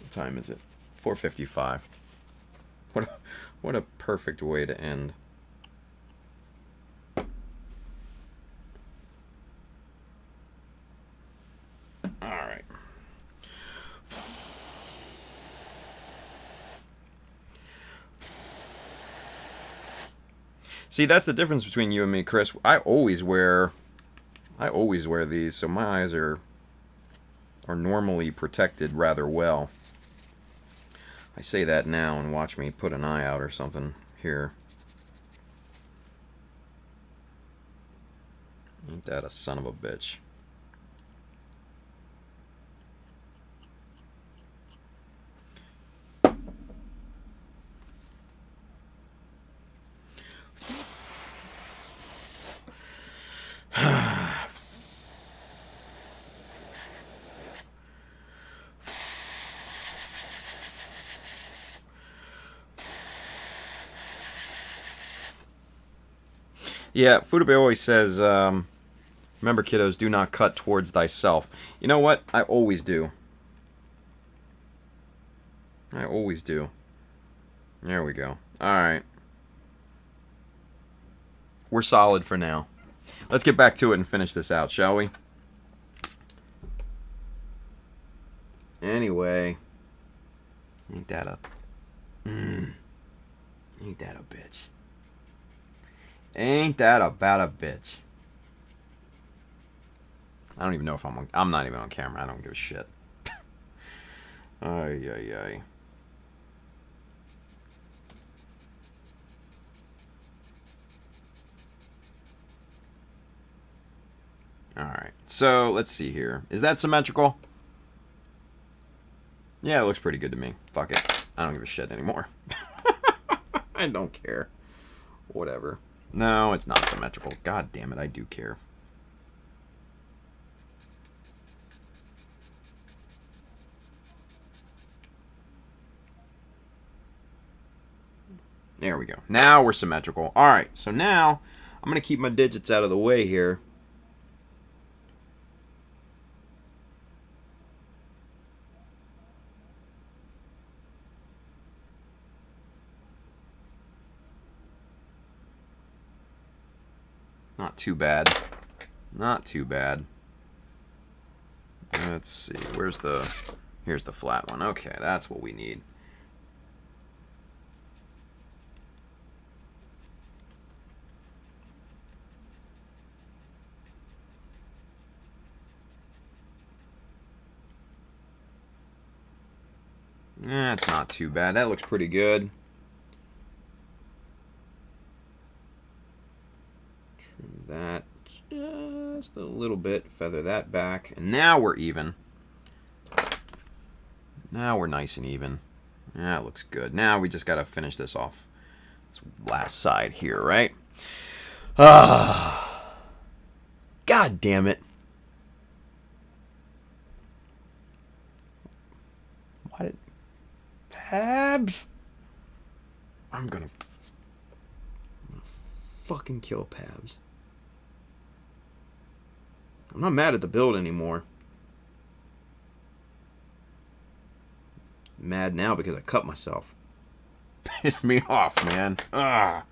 S1: What time is it? 4:55. What a perfect way to end. Alright. See, that's the difference between you and me, Chris. I always wear these, so my eyes are normally protected rather well. I say that now, and watch me put an eye out or something here. Ain't that a son of a bitch? Yeah, Futabe always says, remember, kiddos, do not cut towards thyself. You know what? I always do. I always do. There we go. Alright. We're solid for now. Let's get back to it and finish this out, shall we? Anyway. Ain't that a... Ain't that a bitch. Ain't that about a bitch. I don't even know if I'm not even on camera. I don't give a shit. Ay, ay, ay. Alright, so let's see here. Is that symmetrical? Yeah, it looks pretty good to me. Fuck it. I don't give a shit anymore. I don't care. Whatever. No, it's not symmetrical. God damn it, I do care. There we go. Now we're symmetrical. Alright, so now I'm going to keep my digits out of the way here. Not too bad. Not too bad. Let's see. Here's the flat one. Okay, that's what we need. That's not too bad. That looks pretty good. Trim that just a little bit. Feather that back. And now we're even. Now we're nice and even. That looks good. Now we just got to finish this off. This last side here, right? God damn it. Why did... Pabs? I'm gonna fucking kill Pabs. I'm not mad at the build anymore. I'm mad now because I cut myself. Pissed me off, man. Ah.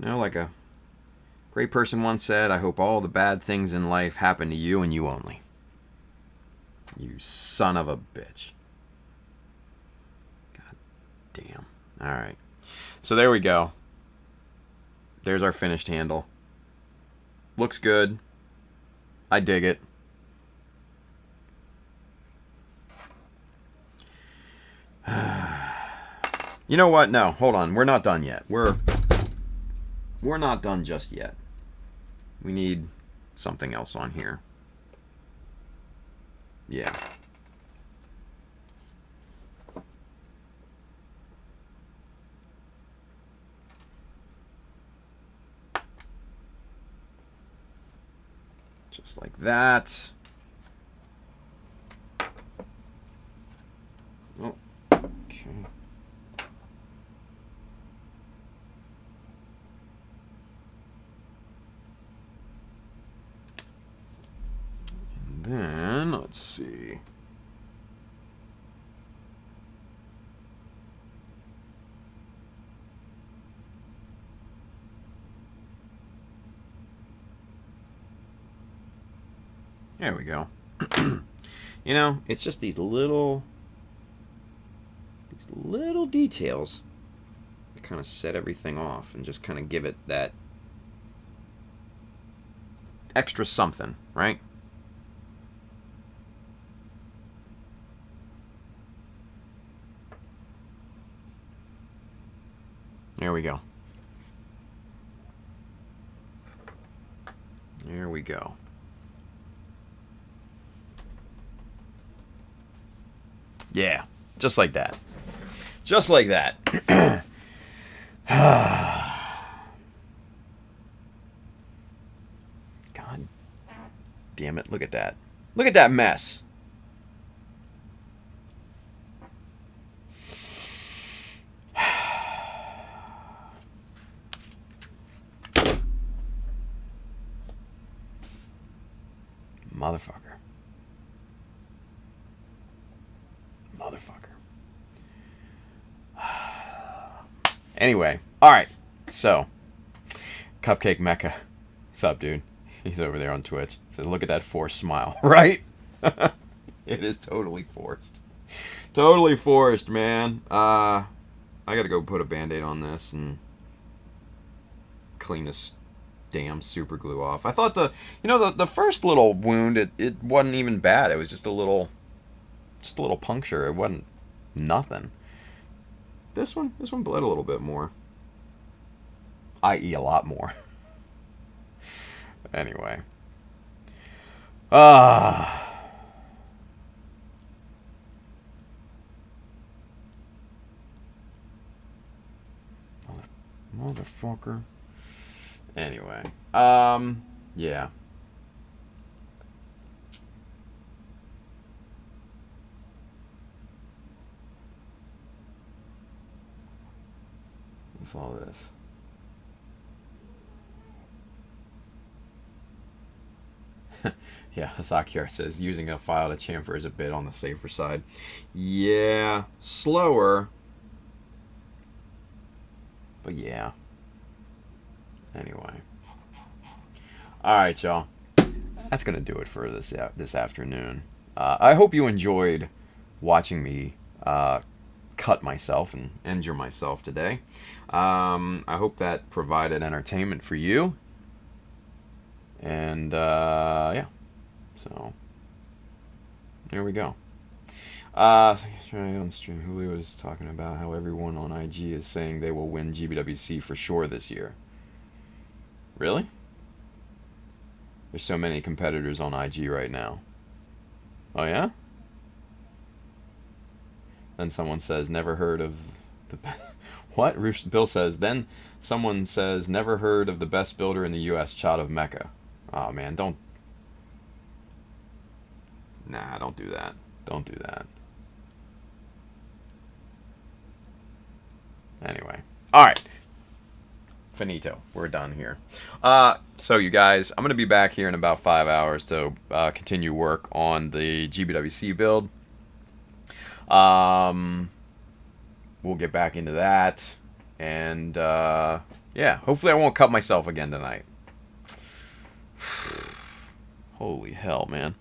S1: You know, like a great person once said, I hope all the bad things in life happen to you and you only. You son of a bitch. God damn. Alright. So there we go. There's our finished handle. Looks good. I dig it. You know what? No, hold on. We're not done yet. We're not done just yet. We need something else on here. Yeah. Just like that. Oh, okay. And then, let's see. There we go. You know, it's just these little details that kind of set everything off and just kind of give it that extra something, right? There we go. There we go. Yeah, just like that. Just like that. God damn it, look at that. Look at that mess. Motherfucker. Anyway, alright, so, Cupcake Mecha. What's up, dude? He's over there on Twitch. Says, look at that forced smile, right? It is totally forced. Totally forced, man. I gotta go put a Band-Aid on this and clean this damn super glue off. I thought the first little wound, it wasn't even bad. It was just a little puncture. It wasn't nothing. This one bled a little bit more. I.e. a lot more. Anyway. Motherfucker. Anyway. Yeah. What's all this? Yeah, Hasakira says using a file to chamfer is a bit on the safer side. Yeah, slower. But yeah. Anyway. Alright, y'all. That's going to do it for this afternoon. I hope you enjoyed watching me cut myself and injure myself today. I hope that provided entertainment for you. And, yeah. So, there we go. On stream, Julio was talking about how everyone on IG is saying they will win GBWC for sure this year. Really? There's so many competitors on IG right now. Oh, yeah? Then someone says, never heard of the... What? Bill says, then someone says, never heard of the best builder in the U.S., Child of Mecha. Oh, man, don't... Nah, don't do that. Don't do that. Anyway. Alright. Finito. We're done here. So, you guys, I'm going to be back here in about 5 hours to continue work on the GBWC build. We'll get back into that. And, Yeah, hopefully I won't cut myself again tonight. Holy hell, man.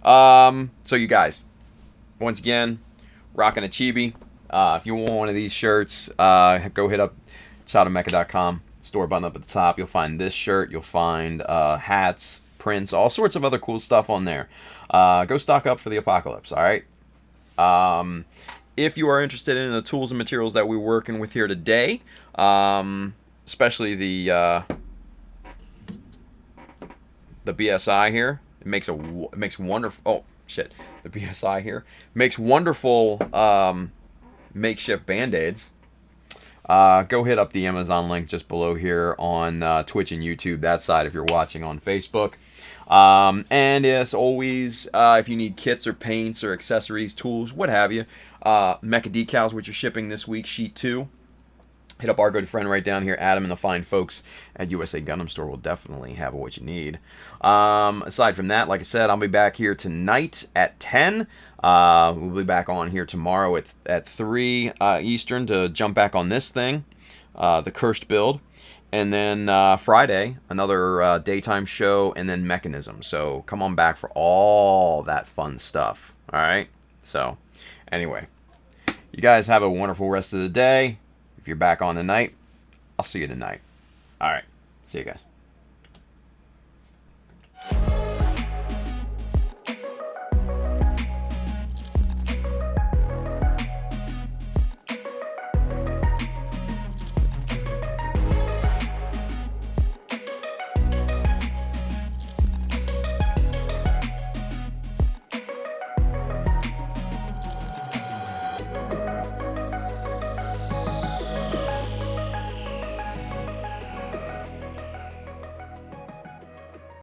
S1: So you guys, once again, rocking a chibi. If you want one of these shirts, go hit up shotofmecha.com. Store button up at the top. You'll find this shirt. You'll find hats, prints, all sorts of other cool stuff on there. Go stock up for the apocalypse, all right? If you are interested in the tools and materials that we're working with here today, especially the BSI here, it makes wonderful. Oh shit, the BSI here makes wonderful makeshift band-aids. Go hit up the Amazon link just below here on Twitch and YouTube, that side if you're watching on Facebook. And as always, if you need kits or paints or accessories, tools, what have you, Mecha Decals, which are shipping this week, sheet 2. Hit up our good friend right down here, Adam, and the fine folks at USA Gundam Store will definitely have what you need. Aside from that, like I said, I'll be back here tonight at 10. We'll be back on here tomorrow at 3 Eastern to jump back on this thing, the Cursed build. And then Friday, another daytime show, and then Mechanism. So come on back for all that fun stuff. All right? So anyway, you guys have a wonderful rest of the day. If you're back on tonight, I'll see you tonight. All right. See you guys.